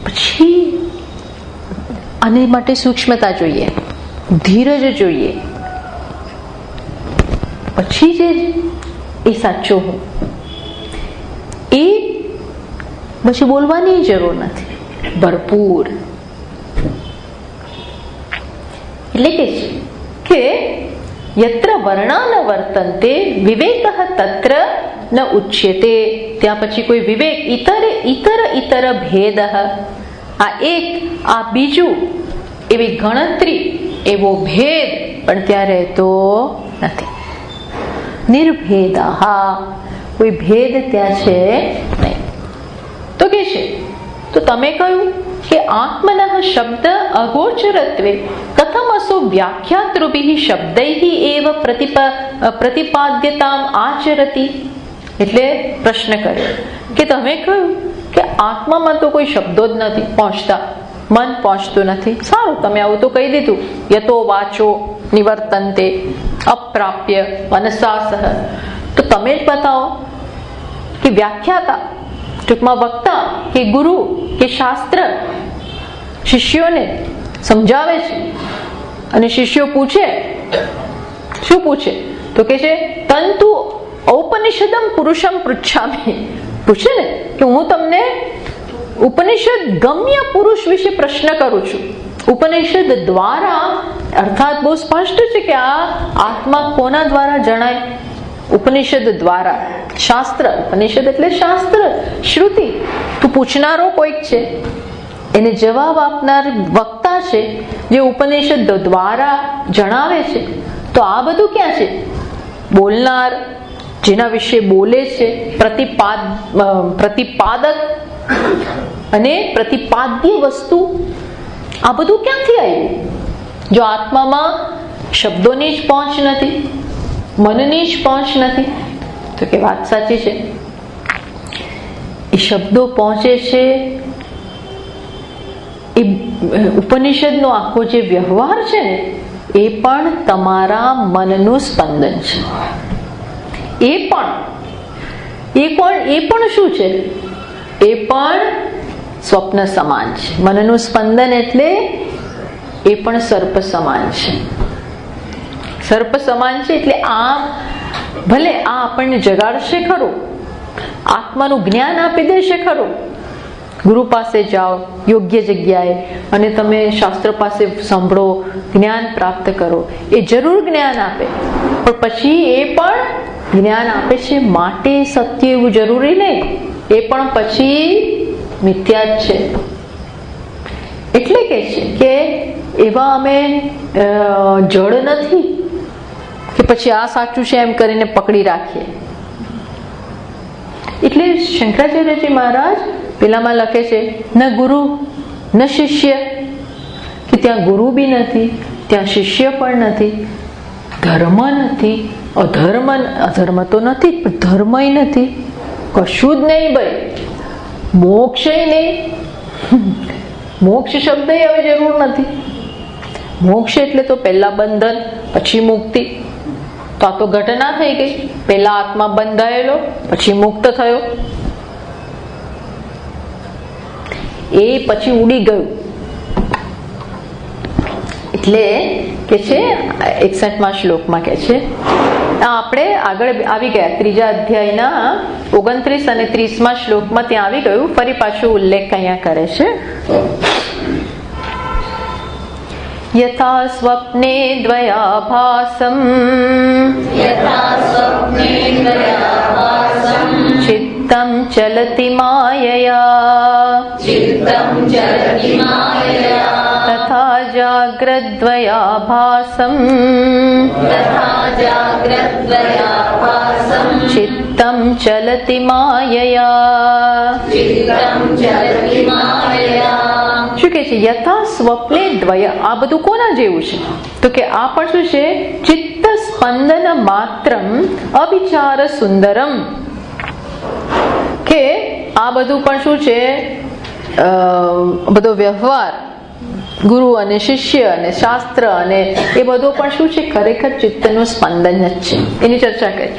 પછી આની માટે સૂક્ષ્મતા જોઈએ, ધીરજ જોઈએ. પછી જે એ સાચો હું, એ પછી બોલવાની જરૂર નથી. ભરપૂર એટલે કે યત્ર વર્ણા ન વર્તન્તે વિવેક તત્ર ન ઉચ્યતે. ત્યાં પછી કોઈ વિવેક ઇતર ભેદ, આ એક આ બીજું, એવી ગણતરી, એવો ભેદ પણ ત્યાં રહેતો નથી. નિર્ભેદ, કોઈ ભેદ ત્યાં છે નહીં. તો કે છે, તો તમે કહ્યું કે આત્મનઃ શબ્દ અગોચરત્વે કથમ અસો વ્યાખ્યાતૃભિ શબ્દૈઃ એવ પ્રતિપાદ્યતામ આચરતિ. એટલે પ્રશ્ન કર્યો કે તમે કહ્યું કે આત્મામાં તો કોઈ શબ્દો જ નથી પહોંચતા, મન પહોંચતું નથી. સારું, તમે આવું તો કહી દીધું. યતો વાચો નિવર્તન્તે અપ્રાપ્ય મનસાસહ. તો તમે જ બતાવો કે વ્યાખ્યાતા, ટૂંકમાં વક્તા કે ગુરુ કે શાસ્ત્ર શિષ્યોને સમજાવે છે, અને શિષ્યો પૂછે, શું પૂછે? તો કે છે તંતુ ઔપનિષદમ પુરુષમ પૃચ્છામિ. પૂછે ને કે હું તમને ઉપનિષદ ગમ્ય પુરુષ વિશે પ્રશ્ન કરું છું. ઉપનિષદ દ્વારા, અર્થાત બહુ સ્પષ્ટ છે કે આ આત્મા કોના દ્વારા જણાય? ઉપનિષદ દ્વારા. શાસ્ત્ર, ઉપનિષદ એટલે શાસ્ત્ર, શ્રુતિ. તો પૂછનારો કોઈક છે, એને જવાબ આપનાર વક્તા છે, જે ઉપનિષદ દ્વારા જણાવે છે. તો આ બધું ક્યાં છે? બોલનાર, જેના વિશે બોલે છે, પ્રતિપાદક અને પ્રતિપાદ્ય વસ્તુ, આ બધું ક્યાંથી આવ્યું? જો આત્મામાં શબ્દોની જ પહોંચ નથી, મનની જ પહોંચ નથી, તો કે વાત સાચી છે. એ શબ્દો પહોંચે છે, એ ઉપનિષદનો આખો જે વ્યવહાર છે ને, એ પણ તમારા મનનું સ્પંદન છે. એ પણ શું છે? એ પણ સ્વપ્ન સમાન છે. મનનું સ્પંદન એટલે એ પણ સર્પ સમાન છે. સર્પ સમાન છે એટલે આ ભલે આ આપણને જગાડશે ખરું, આત્માનું જ્ઞાન આપી દેશે ખરું. ગુરુ પાસે જાઓ યોગ્ય જગ્યાએ, અને તમે શાસ્ત્ર પાસે સાંભળો, જ્ઞાન પ્રાપ્ત કરો, એ જરૂર જ્ઞાન આપે. પણ પછી એ પણ જ્ઞાન આપે છે માટે સત્ય એવું જરૂરી નહીં, એ પણ પછી મિથ્યા જ છે. એટલે કે છે કે એવા અમે જડ નથી કે પછી આ સાચું છે એમ કરીને પકડી રાખીએ. એટલે શંકરાચાર્યજી મહારાજ પેલામાં લખે છે, ન ગુરુ ન શિષ્ય, કે ત્યાં ગુરુ બી નથી, ત્યાં શિષ્ય પણ નથી, ધર્મ નથી, અધર્મ તો નથી, પણ ધર્મય નથી, કશું જ નહીં ભાઈ, મોક્ષય નહીં. મોક્ષ શબ્દ હવે જરૂર નથી. મોક્ષ એટલે તો પહેલા બંધન પછી મુક્તિ. તો આ તો ઘટના થઈ ગઈ. પહેલા આત્મા બંધાયેલો, પછી મુક્ત થયો, એ પછી ઉડી ગયું. એટલે કે છે 61મા શ્લોકમાં કે છે આપણે આગળ આવી ગયા ત્રીજા અધ્યાયના 29 અને 30માં શ્લોકમાં ત્યાં આવી ગયું. ફરી પાછું ઉલ્લેખ અહીંયા કરે છે. યથા સ્વપ્ને દ્વયાભાસમ ચિત્તમ ચલતિ માયયા તથા જાગ્રદ્વયાભાસમ ચિત્તમ ચલતિ માયયા. શું કે છે? યથા સ્વપ્ને દ્વય. આ બધું કોના જેવું છે? તો કે આ પણ શું છે? ચિત્ત સ્પંદન માત્રમ અવિચાર સુંદરમ. કે આ બધું પણ શું છે? બધો વ્યવહાર, ગુરુ અને શિષ્ય અને શાસ્ત્ર અને એ બધું પણ શું છે? ખરેખર ચિત્તનું સ્પંદન જ છે. એની ચર્ચા કરી.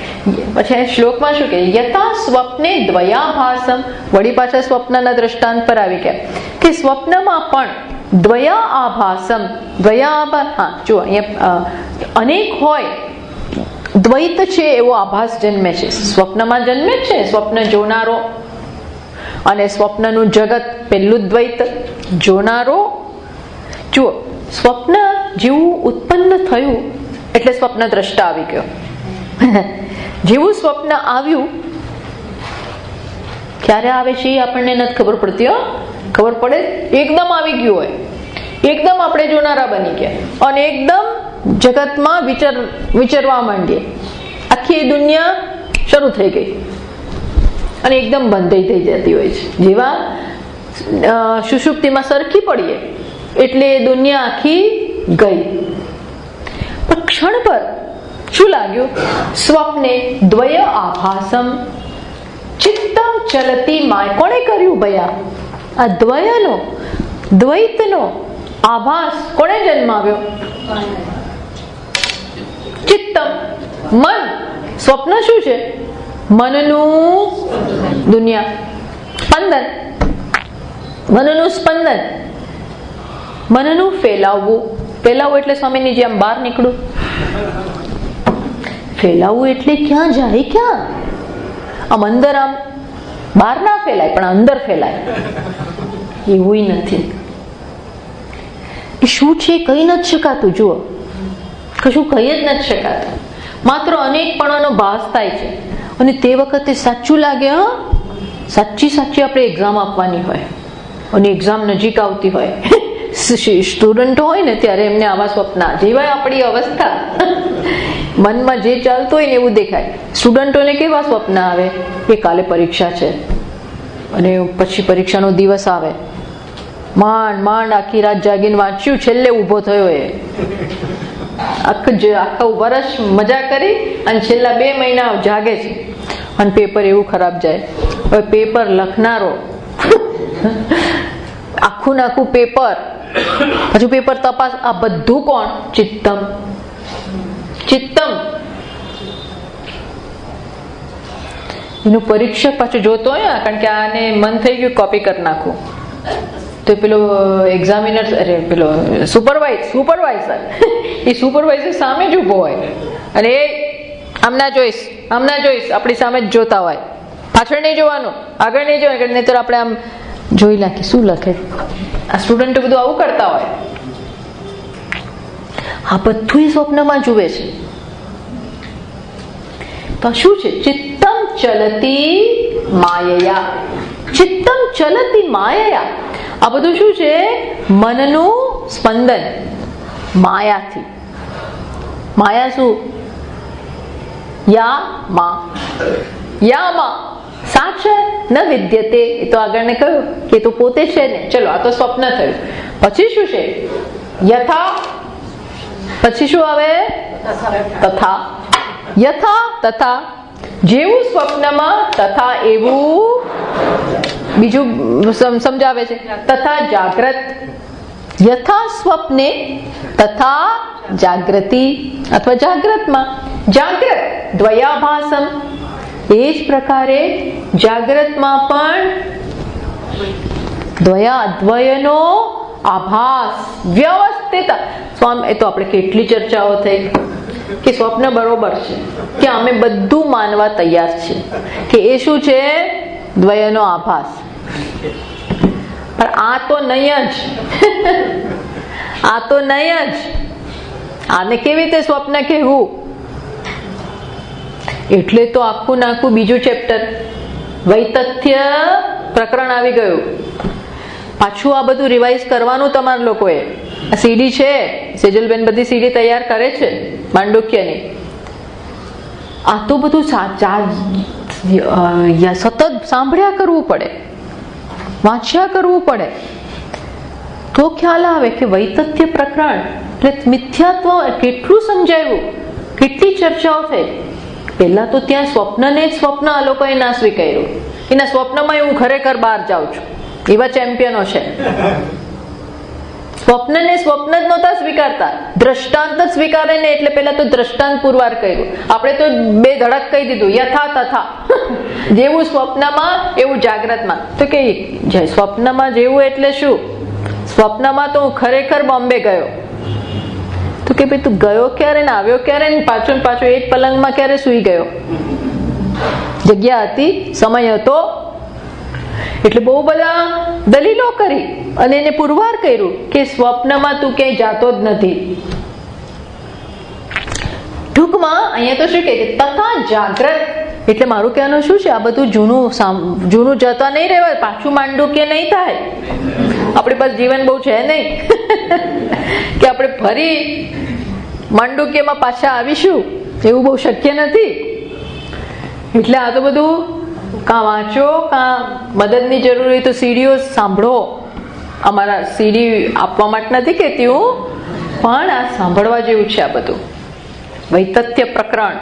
પછી શ્લોકમાં શું કહે? યથા સ્વપ્ને દ્વયાભાસમ. વળી પાછા સ્વપ્નના દ્રષ્ટાંત પર આવી ગયા કે સ્વપ્નમાં પણ દ્વયા આભાસમ. હા જુઓ, અહીંયા અનેક હોય, દ્વૈત છે એવો આભાસ જન્મે છે. સ્વપ્નમાં જન્મે છે સ્વપ્ન જોનારો, અને સ્વપ્નનું જગત પેલું દ્વૈત જોનારો. જુઓ, સ્વપ્ન જેવું ઉત્પન્ન થયું એટલે સ્વપ્ન દ્રષ્ટા આવી ગયો. જેવું સ્વપ્ન આવ્યું, ક્યારે આવે છે એ આપણને નથી ખબર પડતી. ખબર પડે એકદમ આવી ગયું હોય, એકદમ આપણે જોનારા બની ગયા અને એકદમ જગતમાં વિચરવા માંડીએ. આખી દુનિયા શરૂ થઈ ગઈ અને એકદમ બંધ થઈ જતી હોય છે. જેવા સુષુપ્તિમાં સરખી પડીએ એટલે દુનિયા આખી ગઈ. પણ ક્ષણ પર શું લાગ્યું? સ્વપ્ને દ્વય આભાસમ ચિત્તમ ચલતી માય. કોણે કર્યું ભયા? આ દ્વયનો, દ્વૈતનો આભાસ કોણે જન્માવ્યો? ચિત્તમ, મન. સ્વપ્ન શું છે? મનનું દુનિયા, સ્પંદન, મનનું સ્પંદન, મનનું ફેલાવવું. ફેલાવવું એટલે સ્વામીની જેમ બહાર નીકળવું. ફેલાવવું એટલે ક્યાં જાય? ક્યાં? આમ અંદર, આમ બહાર ના ફેલાય પણ અંદર ફેલાય એવું નથી. એ શું છે? કહી નથી શકાતું. જુઓ, કશું કહી જ નથી શકાતું. માત્ર અનેકપણાનો ભાસ થાય છે. અને તે વખતે સાચું લાગે. સાચી આપણે એક્ઝામ આપવાની હોય અને એક્ઝામ નજીક આવતી હોય, સ્ટુડન્ટો હોય ને ત્યારે એમને આવા સ્વપ્ન જેવાય. આપણી અવસ્થા મનમાં જે ચાલતું હોય ને એવું દેખાય. સ્ટુડન્ટોને કેવા સ્વપ્ન આવે? કે કાલે પરીક્ષા છે અને પછી પરીક્ષાનો દિવસ આવે, માંડ આખી રાત જાગીને વાંચ્યું, છેલ્લે ઊભો થયો એ આખું વર્ષ મજા કરી અને છેલ્લા 2 મહિના જાગે છે અને પેપર એવું ખરાબ જાય. હવે પેપર લખનારો આખું પેપર, હજુ પેપર તપાસ, આ બધું કોણ? ચિત્તમ. એનું પરીક્ષક પાછું જોતો હોય, કારણ કે આને મન થઈ ગયું કોપી કરી નાખું, તો પેલો એક્ઝામિનર, પેલો સુપરવાઇઝર એ સુપરવાઇઝર સામે જ ઉભો હોય અને એ આમના જોઈશ આપણી સામે જ જોતા હોય. પાછળ નહીં જોવાનું, આગળ નહીં જોવાનું, નહીં તો આપણે આમ જોઈ નાખી શું લખે. આ સ્ટુડન્ટો બધું આવું કરતા હોય. આ બધું સ્વપ્નમાં જુએ છે. તો શું છે? ચિત્તમ ચલતી માયયા. ચિત્તમ ચલતી માયયા. આ બધું શું છે? મનનું સ્પંદન માયાથી. માયા શું? યામાં સાચ ન વિદ્યતે. એ તો આગળ ને કહ્યું કે તો પોતે છે ને. ચલો, આ તો સ્વપ્ન થયું. પછી શું છે? યથા. પછી શું આવે? તથા. યથા તથા. જેવું સ્વપ્નમાં તથા એવું બીજું સમજાવે છે. તથા જાગ્રત. યથા સ્વપ્ને તથા જાગૃતિ, અથવા જાગ્રતમાં. જાગ્રત દ્વયાભાસમ. એ જ પ્રકારે જાગ્રતમાં પણ દ્વયનો આભાસ વ્યવસ્થિત. સ્વામી, એ તો આપણે કેટલી ચર્ચાઓ થઈ. કે સ્વપ્ન બરોબર છે, કે અમે બધું માનવા તૈયાર છે કે એ શું છે, દ્વયનો આભાસ. પણ આ તો નહીં જ, આ તો નહીં જ. આને કેવી રીતે સ્વપ્ન કહેવું? એટલે તો આખું નાખું બીજું ચેપ્ટર વૈતથ્ય પ્રકરણ આવી ગયું. પાછું આ બધું રિવાઇઝ કરવાનું તમારા લોકોએ. આ સીડી છે, સેજલબેન બધી સીડી તૈયાર કરે છે માંડુક્યની. આ તો બધું સતત સાંભળ્યા કરવું પડે, વાંચ્યા કરવું પડે, તો ખ્યાલ આવે કે વૈતથ્ય પ્રકરણ એટલે મિથ્યાત્વ કેટલું સમજાવ્યું, કેટલી ચર્ચાઓ થઈ. પહેલા તો ત્યાં સ્વપ્નને જ સ્વપ્ન આ લોકોએ ના સ્વીકાર્યું. એના સ્વપ્નમાં હું ખરેખર બહાર જાઉં છું, એવા ચેમ્પિયનો છે. સ્વપ્નને સ્વપ્ન જ નહોતા સ્વીકારતા, દ્રષ્ટાંત જ સ્વીકારે ને. એટલે પહેલા તો દ્રષ્ટાંત પુરવાર કર્યું. આપણે તો બે ધડક કહી દીધું, યથા તથા. જેવું સ્વપ્નમાં એવું જાગ્રતમાં. તો કે સ્વપ્નમાં જેવું એટલે શું? સ્વપ્નમાં તો હું ખરેખર બોમ્બે ગયો. તો કે ભાઈ તું ગયો ક્યારે ને આવ્યો ક્યારે ને પાછો એ જ પલંગમાં ક્યારે સૂઈ ગયો? જગ્યા હતી, સમય હતો. એટલે બહુ બધા દલીલો કરી અને એને પુરવાર કર્યું કે સ્વપ્નમાં તું ક્યાંય જાતો જ નથી. ટૂંકમાં અહીંયા તો શું કહે છે, તથા જાગ્રત. એટલે મારું કહેવાનું શું છે, આ બધું જૂનું જતા નહીં રહેવાય, પાછું માંડુક્ય નહીં થાય. આપણી પાસે જીવન બહુ છે નહીં કે આપણે ફરી માંડુક્યમાં પાછા આવીશું, એવું બહુ શક્ય નથી. એટલે આ તો બધું કાં વાંચો, કાં મદદની જરૂર હોય તો સીડીઓ સાંભળો. અમારા સીડી આપવા માટે નથી કહેતી હું, પણ આ સાંભળવા જેવું છે. આ બધું વૈતથ્ય પ્રકરણ,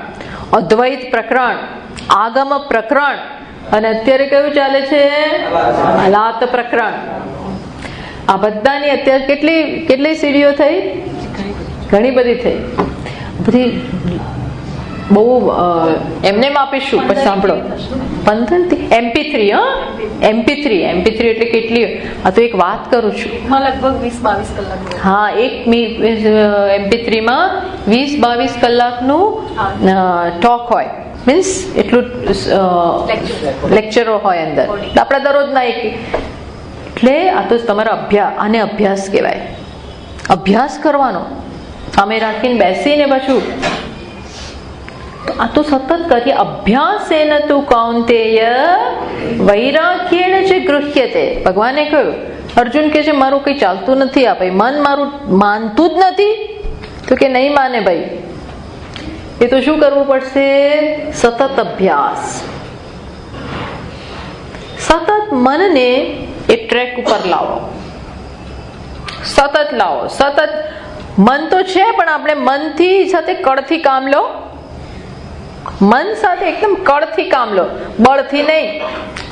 અદ્વૈત પ્રકરણ, આગમ પ્રકરણ, અને અત્યારે કયું ચાલે છે, અલાત પ્રકરણ. આ બધાની અત્યારે કેટલી સીડીઓ થઈ? ઘણી બધી થઈ. બધી બહુ એમને આપીશું, પછી સાંભળો. 15 MP3. MP3 એટલે કેટલી? આ તો એક વાત કરું છું, લગભગ 20-22 કલાક. હા, એક MP3 માં 20-22 કલાકનું ટોક હોય, મીન્સ એટલું લેક્ચરો હોય અંદર આપણા દરરોજના. એટલે આ તો તમારા આને અભ્યાસ કહેવાય. અભ્યાસ કરવાનો, સામે રાખીને બેસીને પાછું આ તો સતત કરીએ. અભ્યાસેન તુ કૌંતેય વૈરાગ્યેણ ચ ગૃહ્યતે. ભગવાને કહ્યું, અર્જુન કહે છે મારું કઈ ચાલતું નથી, આ ભાઈ મન મારું માનતું જ નથી. તો કે નહીં માને ભાઈ, એ તો શું કરવું પડશે? સતત અભ્યાસ. સતત મનને એ ટ્રેક ઉપર લાવો, સતત લાવો. સતત મન તો છે, પણ આપણે મનથી સાથે કળથી કામ લો. મન સાથે એકદમ કળથી કામ લો, બળથી નહીં.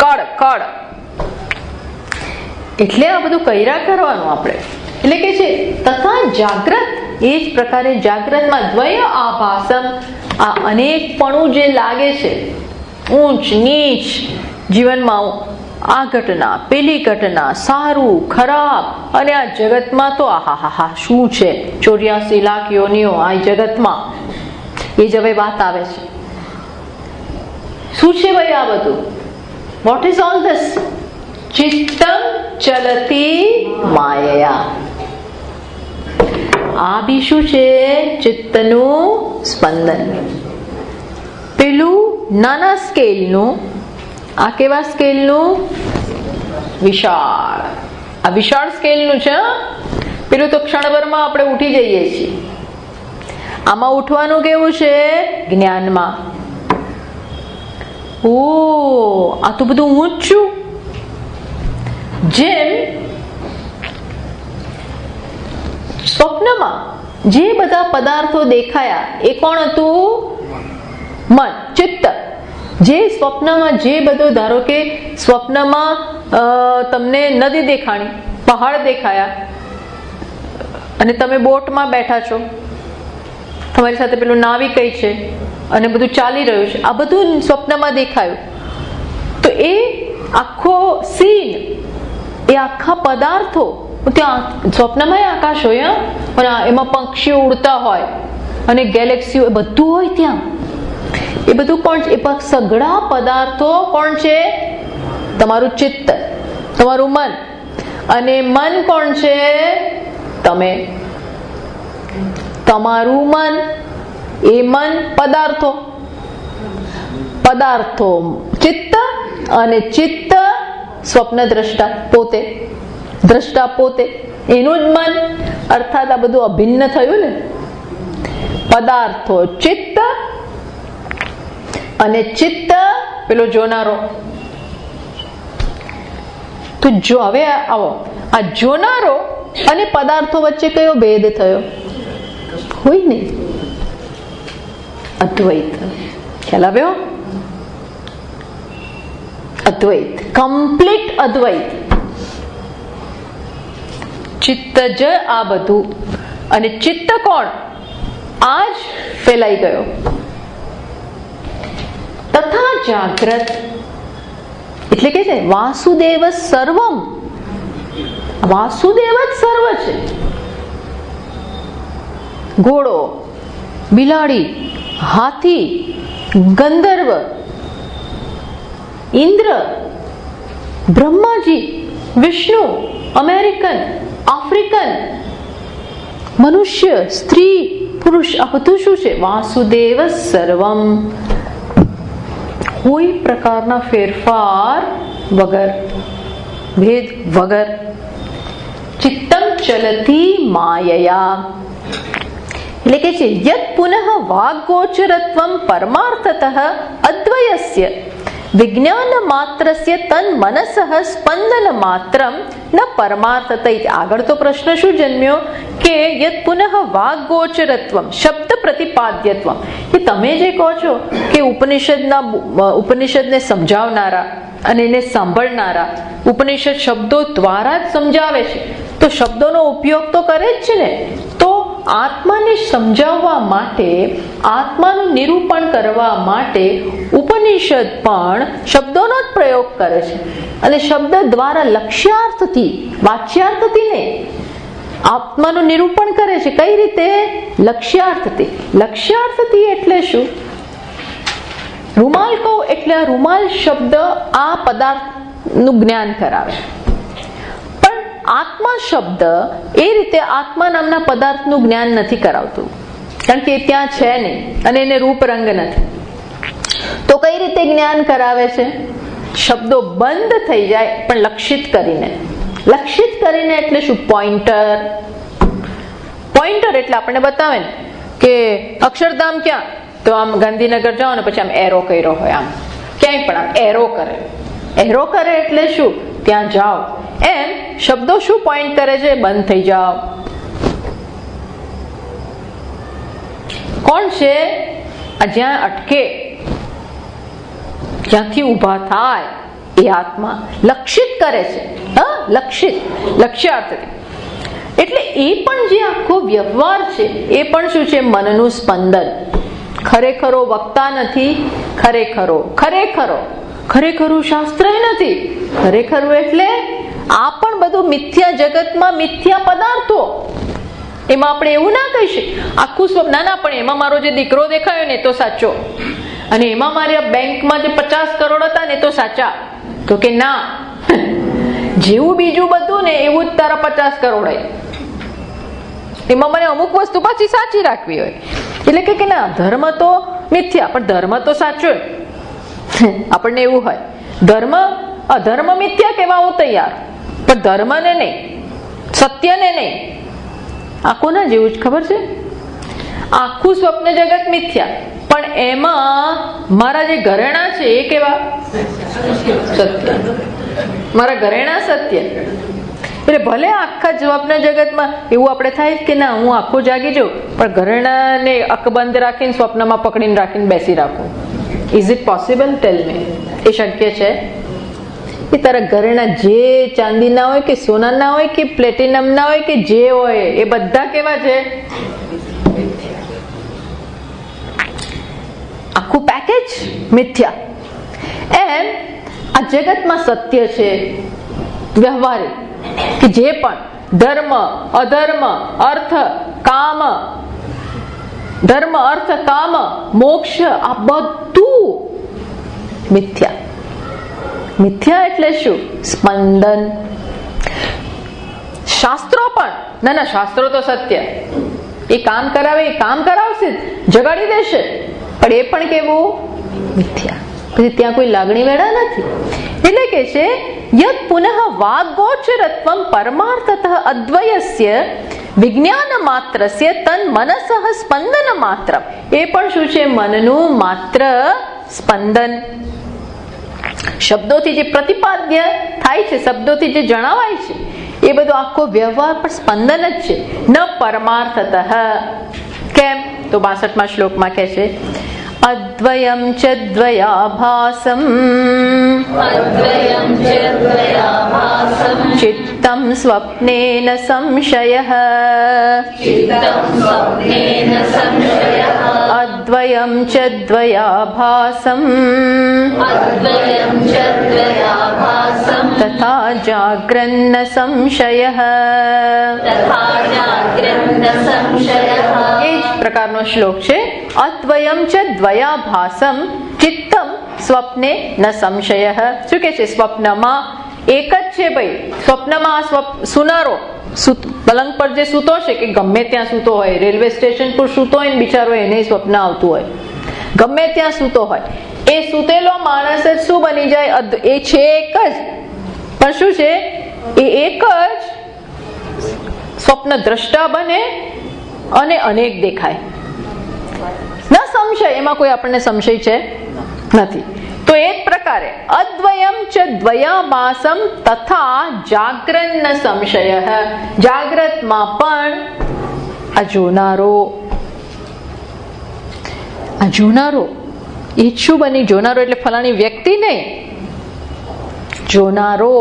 કળ. એટલે આ બધું કર્યા કરવાનું આપણે. એટલે કે છે તથા જાગ્રત. એ જ પ્રકારે જાગ્રતમાં દ્વય આભાસમ, આ અનેકપણું જે લાગે છે, ઊંચ નીચ જીવનમાં, આ ઘટના પેલી ઘટના, સારું ખરાબ, અને આ જગતમાં તો આહાહા શું છે, 84 લાખ યોનિઓ આ જગતમાં. એ જ હવે વાત આવે છે. શું છે ભાઈ આ બધું? What is all this? ચિત્તમ ચલતી માયા. આ બી શું છે? ચિત્તનું સ્પંદન. પેલું નાના સ્કેલનું, આ કેવા સ્કેલનું? વિશાળ. આ વિશાળ સ્કેલનું છે. પેલું તો ક્ષણભરમાં આપણે ઉઠી જઈએ છીએ. આમાં ઉઠવાનું કેવું છે? જ્ઞાનમાં. ઓ, આ તો બધું ઊંચું. જેમ સ્વપ્નમાં જે બધા પદાર્થો દેખાયા એ કોણ હતું? મન, ચિત્ત. જે સ્વપ્નમાં જે બધો, ધારો કે સ્વપ્નમાં તમને નદી દેખાણી, પહાડ દેખાયા, અને તમે બોટમાં બેઠા છો, તમારી સાથે પેલું નાવિક છે અને બધું ચાલી રહ્યું છે, આ બધું સ્વપ્નમાં દેખાયું. તો એ આખો સીન, એ આખા પદાર્થો ત્યાં સ્વપ્નમાં આકાશ હોય, પણ એમાં પક્ષીઓ ઉડતા હોય, અને ગેલેક્સીઓ એ બધું હોય ત્યાં. એ બધું કોણ છે? એ સઘળા પદાર્થો કોણ છે? તમારું ચિત્ત, તમારું મન. અને મન કોણ છે? તમે. તમારું મન, એ મન પદાર્થો, પદાર્થો ચિત્ત, અને ચિત્ત સ્વપ્ન દ્રષ્ટા પોતે, દ્રષ્ટા પોતે, એનું જ મન. અર્થાત આ બધું અભિન્ન થયું ને. પદાર્થો ચિત્ત, અને ચિત્ત પેલો જોનારો. તો જો હવે આવો, આ જોનારો અને પદાર્થો વચ્ચે કયો ભેદ થયો? હોય ને અદ્વૈત. ખ્યાલ આવ્યો? અદ્વૈત, કમ્પ્લીટ અદ્વૈત. ચિત્ત જ આ બધું, અને ચિત્ત કોણ? આ જ ફેલાઈ ગયો. તથા જાગ્રત એટલે કે છે વાસુદેવ સર્વમ. વાસુદેવ જ સર્વ છે. ઘોડો, બિલાડી, હાથી, ગંધર્વ, ઇન્દ્ર, બ્રહ્માજી, વિષ્ણુ, અમેરિકન, આફ્રિકન, મનુષ્ય, સ્ત્રી, પુરુષ, આ બધું શું છે? વાસુદેવ સર્વમ. કોઈ પ્રકારના ફેરફાર વગર, ભેદ વગર. ચિત્તમ ચલતી માયયા એટલે કે છે યત પુનઃ વાગ્ગોચરત્વમ પરમાર્થતઃ અદ્વયસ્ય વિજ્ઞાન માત્રસ્ય તન મનસઃ સ્પંદન માત્રમ ન પરમાર્થત. આગળ તો પ્રશ્ન શું જન્મ્યો કે યત પુનઃ વાગ્ગોચરત્વમ, શબ્દ પ્રતિપાદ્યત્વમ, કે તમે જે કહો છો કે ઉપનિષદને સમજાવનારા અને એને સાંભળનારા ઉપનિષદ શબ્દો દ્વારા જ સમજાવે છે, તો શબ્દોનો ઉપયોગ તો કરે જ છે ને. તો આત્માને સમજાવવા માટે, આત્માનું નિરૂપણ કરવા માટે ઉપનિષદ પણ શબ્દોનો જ પ્રયોગ કરે છે. અને શબ્દ દ્વારા લક્ષ્યાર્થથી, વાચ્યાર્થથી નહીં, આત્માનું નિરૂપણ કરે છે. કઈ રીતે? લક્ષ્યાર્થથી. લક્ષ્યાર્થથી એટલે શું? રૂમાલ કહું એટલે આ રૂમાલ શબ્દ આ પદાર્થનું જ્ઞાન કરાવે. પણ આત્મા શબ્દ એ રીતે આત્મા નામના પદાર્થનું જ્ઞાન નથી કરાવતું, કારણ કે એ ત્યાં છે નહીં અને એને રૂપ રંગ નથી. તો કઈ રીતે જ્ઞાન કરાવે છે? શબ્દો બંધ થઈ જાય પણ લક્ષિત કરીને. લક્ષિત કરીને એટલે શું? પોઈન્ટર. પોઈન્ટર એટલે આપણને બતાવે ને કે અક્ષરધામ ક્યાં, તો આમ ગાંધીનગર જાઓ ને પછી આમ એરો કર્યો હોય, આમ ક્યાંય પણ આમ એરો કરે. એરો કરે એટલે શું? ત્યાં જાઓ. એમ શબ્દો શું પોઈન્ટ કરે છે? બંધ થઈ જાઓ. કોણ છે આ જ્યાં અટકે, જ્યાંથી ઊભા થાય એ આત્મા લક્ષિત કરે છે. હા, લક્ષિત, લક્ષ્યાર્થથી. એટલે એ પણ જે આખો વ્યવહાર છે એ પણ શું છે? મનનું સ્પંદન. ખરેખરો વક્તા નથી, ખરેખરો, ખરેખરો, ખરેખરું શાસ્ત્ર નથી. ખરેખરું એટલે આ પણ બધું મિથ્યા જગતમાં મિથ્યા પદાર્થો. એમાં આપણે એવું ના કહી શકીએ આખું સ્વપ્ન. ના, પણ એમાં મારો જે દીકરો દેખાયો ને તો સાચો, અને એમાં મારા બેંકમાં જે 50 કરોડ હતા ને તો સાચા. તો કે ના, જેવું બીજું બધું ને એવું જ તારા 50 કરોડ હોય. એમાં મને અમુક વસ્તુ પાછી સાચી રાખવી હોય. એટલે કે ના, ધર્મ તો મિથ્યા પણ ધર્મ તો સાચો. આપણને એવું હોય ધર્મ અધર્મ મિથ્યા કહેવા હું તૈયાર, પણ ધર્મને નહીં, સત્યને નહીં. આખું ના જેવું જ ખબર છે. આખું સ્વપ્ન જગત મિથ્યા, પણ એમાં મારા જે ઘરેણા છે એ કેવા? સત્ય. મારા ઘરેણા સત્ય. એટલે ભલે આખા સ્વપ્ન જગતમાં એવું આપણે થાય કે ના હું આખું જાગી જાઉં, પણ ઘરેણાને અકબંધ રાખીને સ્વપ્નમાં પકડીને રાખીને બેસી રાખું. Is it possible? Tell me. એ શક્ય છે? એ તારા ઘરેણા જે ચાંદીના હોય કે સોનાના હોય કે પ્લેટિનમના હોય કે જે હોય એ બધા કેવા છે? આખું પેકેજ મિથ્યા. એમ આ જગતમાં સત્ય છે વ્યવહારિક, કે જે પણ ધર્મ, અધર્મ, અર્થ, કામ, ધર્મ અર્થ કામ મોક્ષ આ બધું મિથ્યા. મિથ્યા એટલે શું? સ્પંદન. શાસ્ત્રો પણ ના શાસ્ત્રો તો સત્ય, એ કામ કરાવે, એ કામ કરાવશે, જગાડી દેશે, પણ એ પણ કેવું? મિથ્યા. પછી ત્યાં કોઈ લાગણી વેડા નથી. એટલે કે છે યદ પુનઃ વાગોચરત્વમ પરમાર્થતઃ અદ્વયસ્ય વિજ્ઞાન માત્રસ્ય તન મનસઃ સ્પંદન માત્ર. એ પણ શું છે? મનનું માત્ર સ્પંદન. શબ્દોથી જે પ્રતિપાદ્ય થાય છે, શબ્દોથી જે જણાવાય છે, એ બધો આખો વ્યવહાર પણ સ્પંદન જ છે, ન પરમાર્થતઃ. કેમ? તો 62મા શ્લોકમાં કહે છે અદ્વયમ ચ દ્વયાભાસમ ચિત્તમ સ્વપ્નેન સંશયઃ અદ્વયમ ચ દ્વયાભાસમ તથા જાગ્રન્ન સંશયઃ. એ જ પ્રકારનો શ્લોક છે. અદ્વયમ ચ દ્વયાભાસમ ચિત્તમ સ્વપ્ને ન સંશયઃ. શું કે છે? સ્વપ્નમાં એક જ છે ભાઈ. સ્વપ્નમાં સુનારો પલંગ પર જે સૂતો છે, કે ગમે ત્યાં સૂતો હોય, રેલવે સ્ટેશન પર સૂતો હોય ને બિચારો, એને સ્વપ્ન આવતું હોય, ગમે ત્યાં સૂતો હોય, એ સૂતેલો માણસ જ શું બની જાય? એ છે એક જ, પણ શું છે? એ એક જ સ્વપ્ન દ્રષ્ટા બને અને અનેક દેખાય. ન સંશય, એમાં કોઈ આપણને સંશય છે નથી. તો એ જ પ્રકારે અદ્વયમ ચ દ્વયાભાસમ તથા જાગ્રન્ન સંશય. જાગ્રતમાં પણ આ જોનારો એ શું બની? જોનારો એટલે ફલાણી વ્યક્તિ નહીં, જોનારો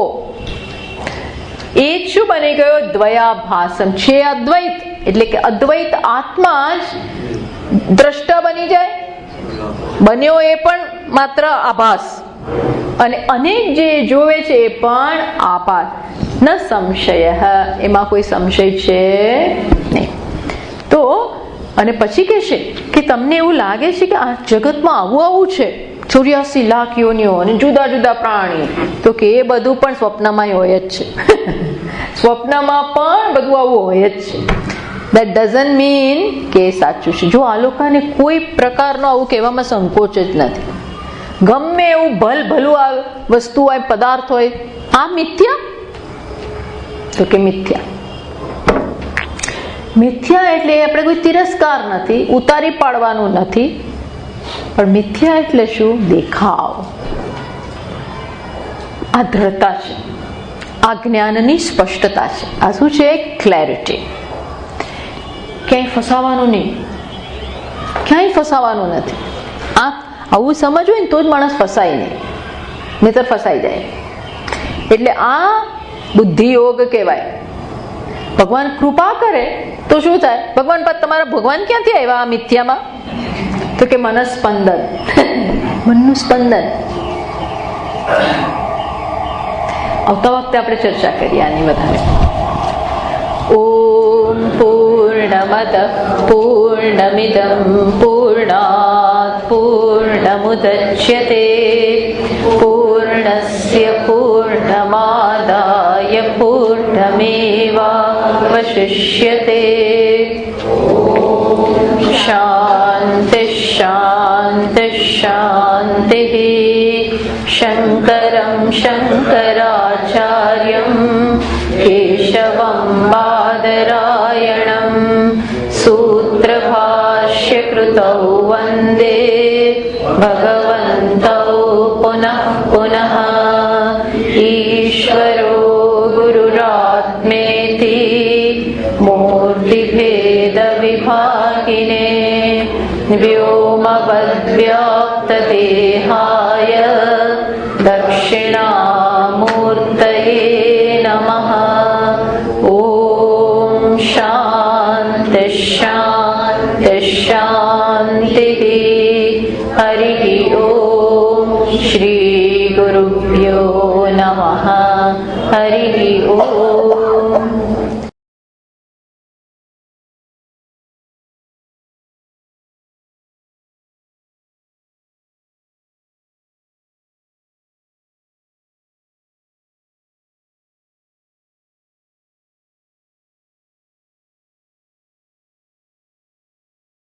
એ શું બની ગયો? દ્વયાભાસમ છે અદ્વૈત, એટલે કે અદ્વૈત આત્મા જ દ્રષ્ટા બની જાય. બન્યો એ પણ માત્ર આભાસ, અને અનેક જે જોવે છે એ પણ આભાસ. ન સંશય, એમાં કોઈ સંશય છે નહીં. તો અને પછી કહેશે કે તમને એવું લાગે છે કે આ જગતમાં આવું છે, 84 લાખ યોનિઓ અને જુદા જુદા પ્રાણી, તો કે એ બધું પણ સ્વપ્નમાં હોય જ છે. સ્વપ્નમાં પણ બધું આવું હોય જ છે. That doesn't mean કે સાચું છે. જો આ લોકોને કોઈ પ્રકારનો આવું કહેવામાં સંકોચ જ નથી. ગમે એવું ભલું આ વસ્તુ હોય, પદાર્થ હોય, આ મિથ્યા? તો કે મિથ્યા. મિથ્યા એટલે આપણે કોઈ તિરસ્કાર નથી, ઉતારી પાડવાનું નથી, પણ મિથ્યા એટલે શું? દેખાવ. આ દ્રઢતા છે, આ જ્ઞાનની સ્પષ્ટતા છે. આ શું છે? ક્લેરિટી. ક્યાંય ફસાવાનું નહીં, ક્યાંય ફસાવાનું નથી. આવું સમજ હોય ને તો જ માણસ ફસાય નહીં, નહીતર ફસાઈ જાય. એટલે આ બુદ્ધિ યોગ કહેવાય. ભગવાન કૃપા કરે તો શું થાય? ભગવાન પર તમારા ભગવાન ક્યાંથી આવ્યા આ મિથ્યામાં? તો કે મનસ્પંદન, મનનું સ્પંદન. આવતા વખતે આપણે ચર્ચા કરીએ આની વધારે. ઓમ પૂર્ણમદ પૂર્ણમિદં પૂર્ણાત પૂર્ણમુદચ્યતે પૂર્ણસ્ય પૂર્ણમાદાય પૂર્ણમેવાવશિષ્યતે. શાંતિ શાંતિ શાંતિ. શંકરં શંકરાચાર્યં કેશવં બાદરાયણં સૂત્રભાષ્યકૃતૌ વંદે ભગવन्तૌ પુનઃ પુનઃ. ઈશ્વરો ગુરુરાત્મેતિ મૂર્તિભેદવિભાગિને વ્યોમવદ્વ્યાપ્તદેહાય દક્ષિણામૂર્તયે નમઃ. ઓમ શાંતિ શાંતિ શાંતિ. હરિ ઓમ. શ્રી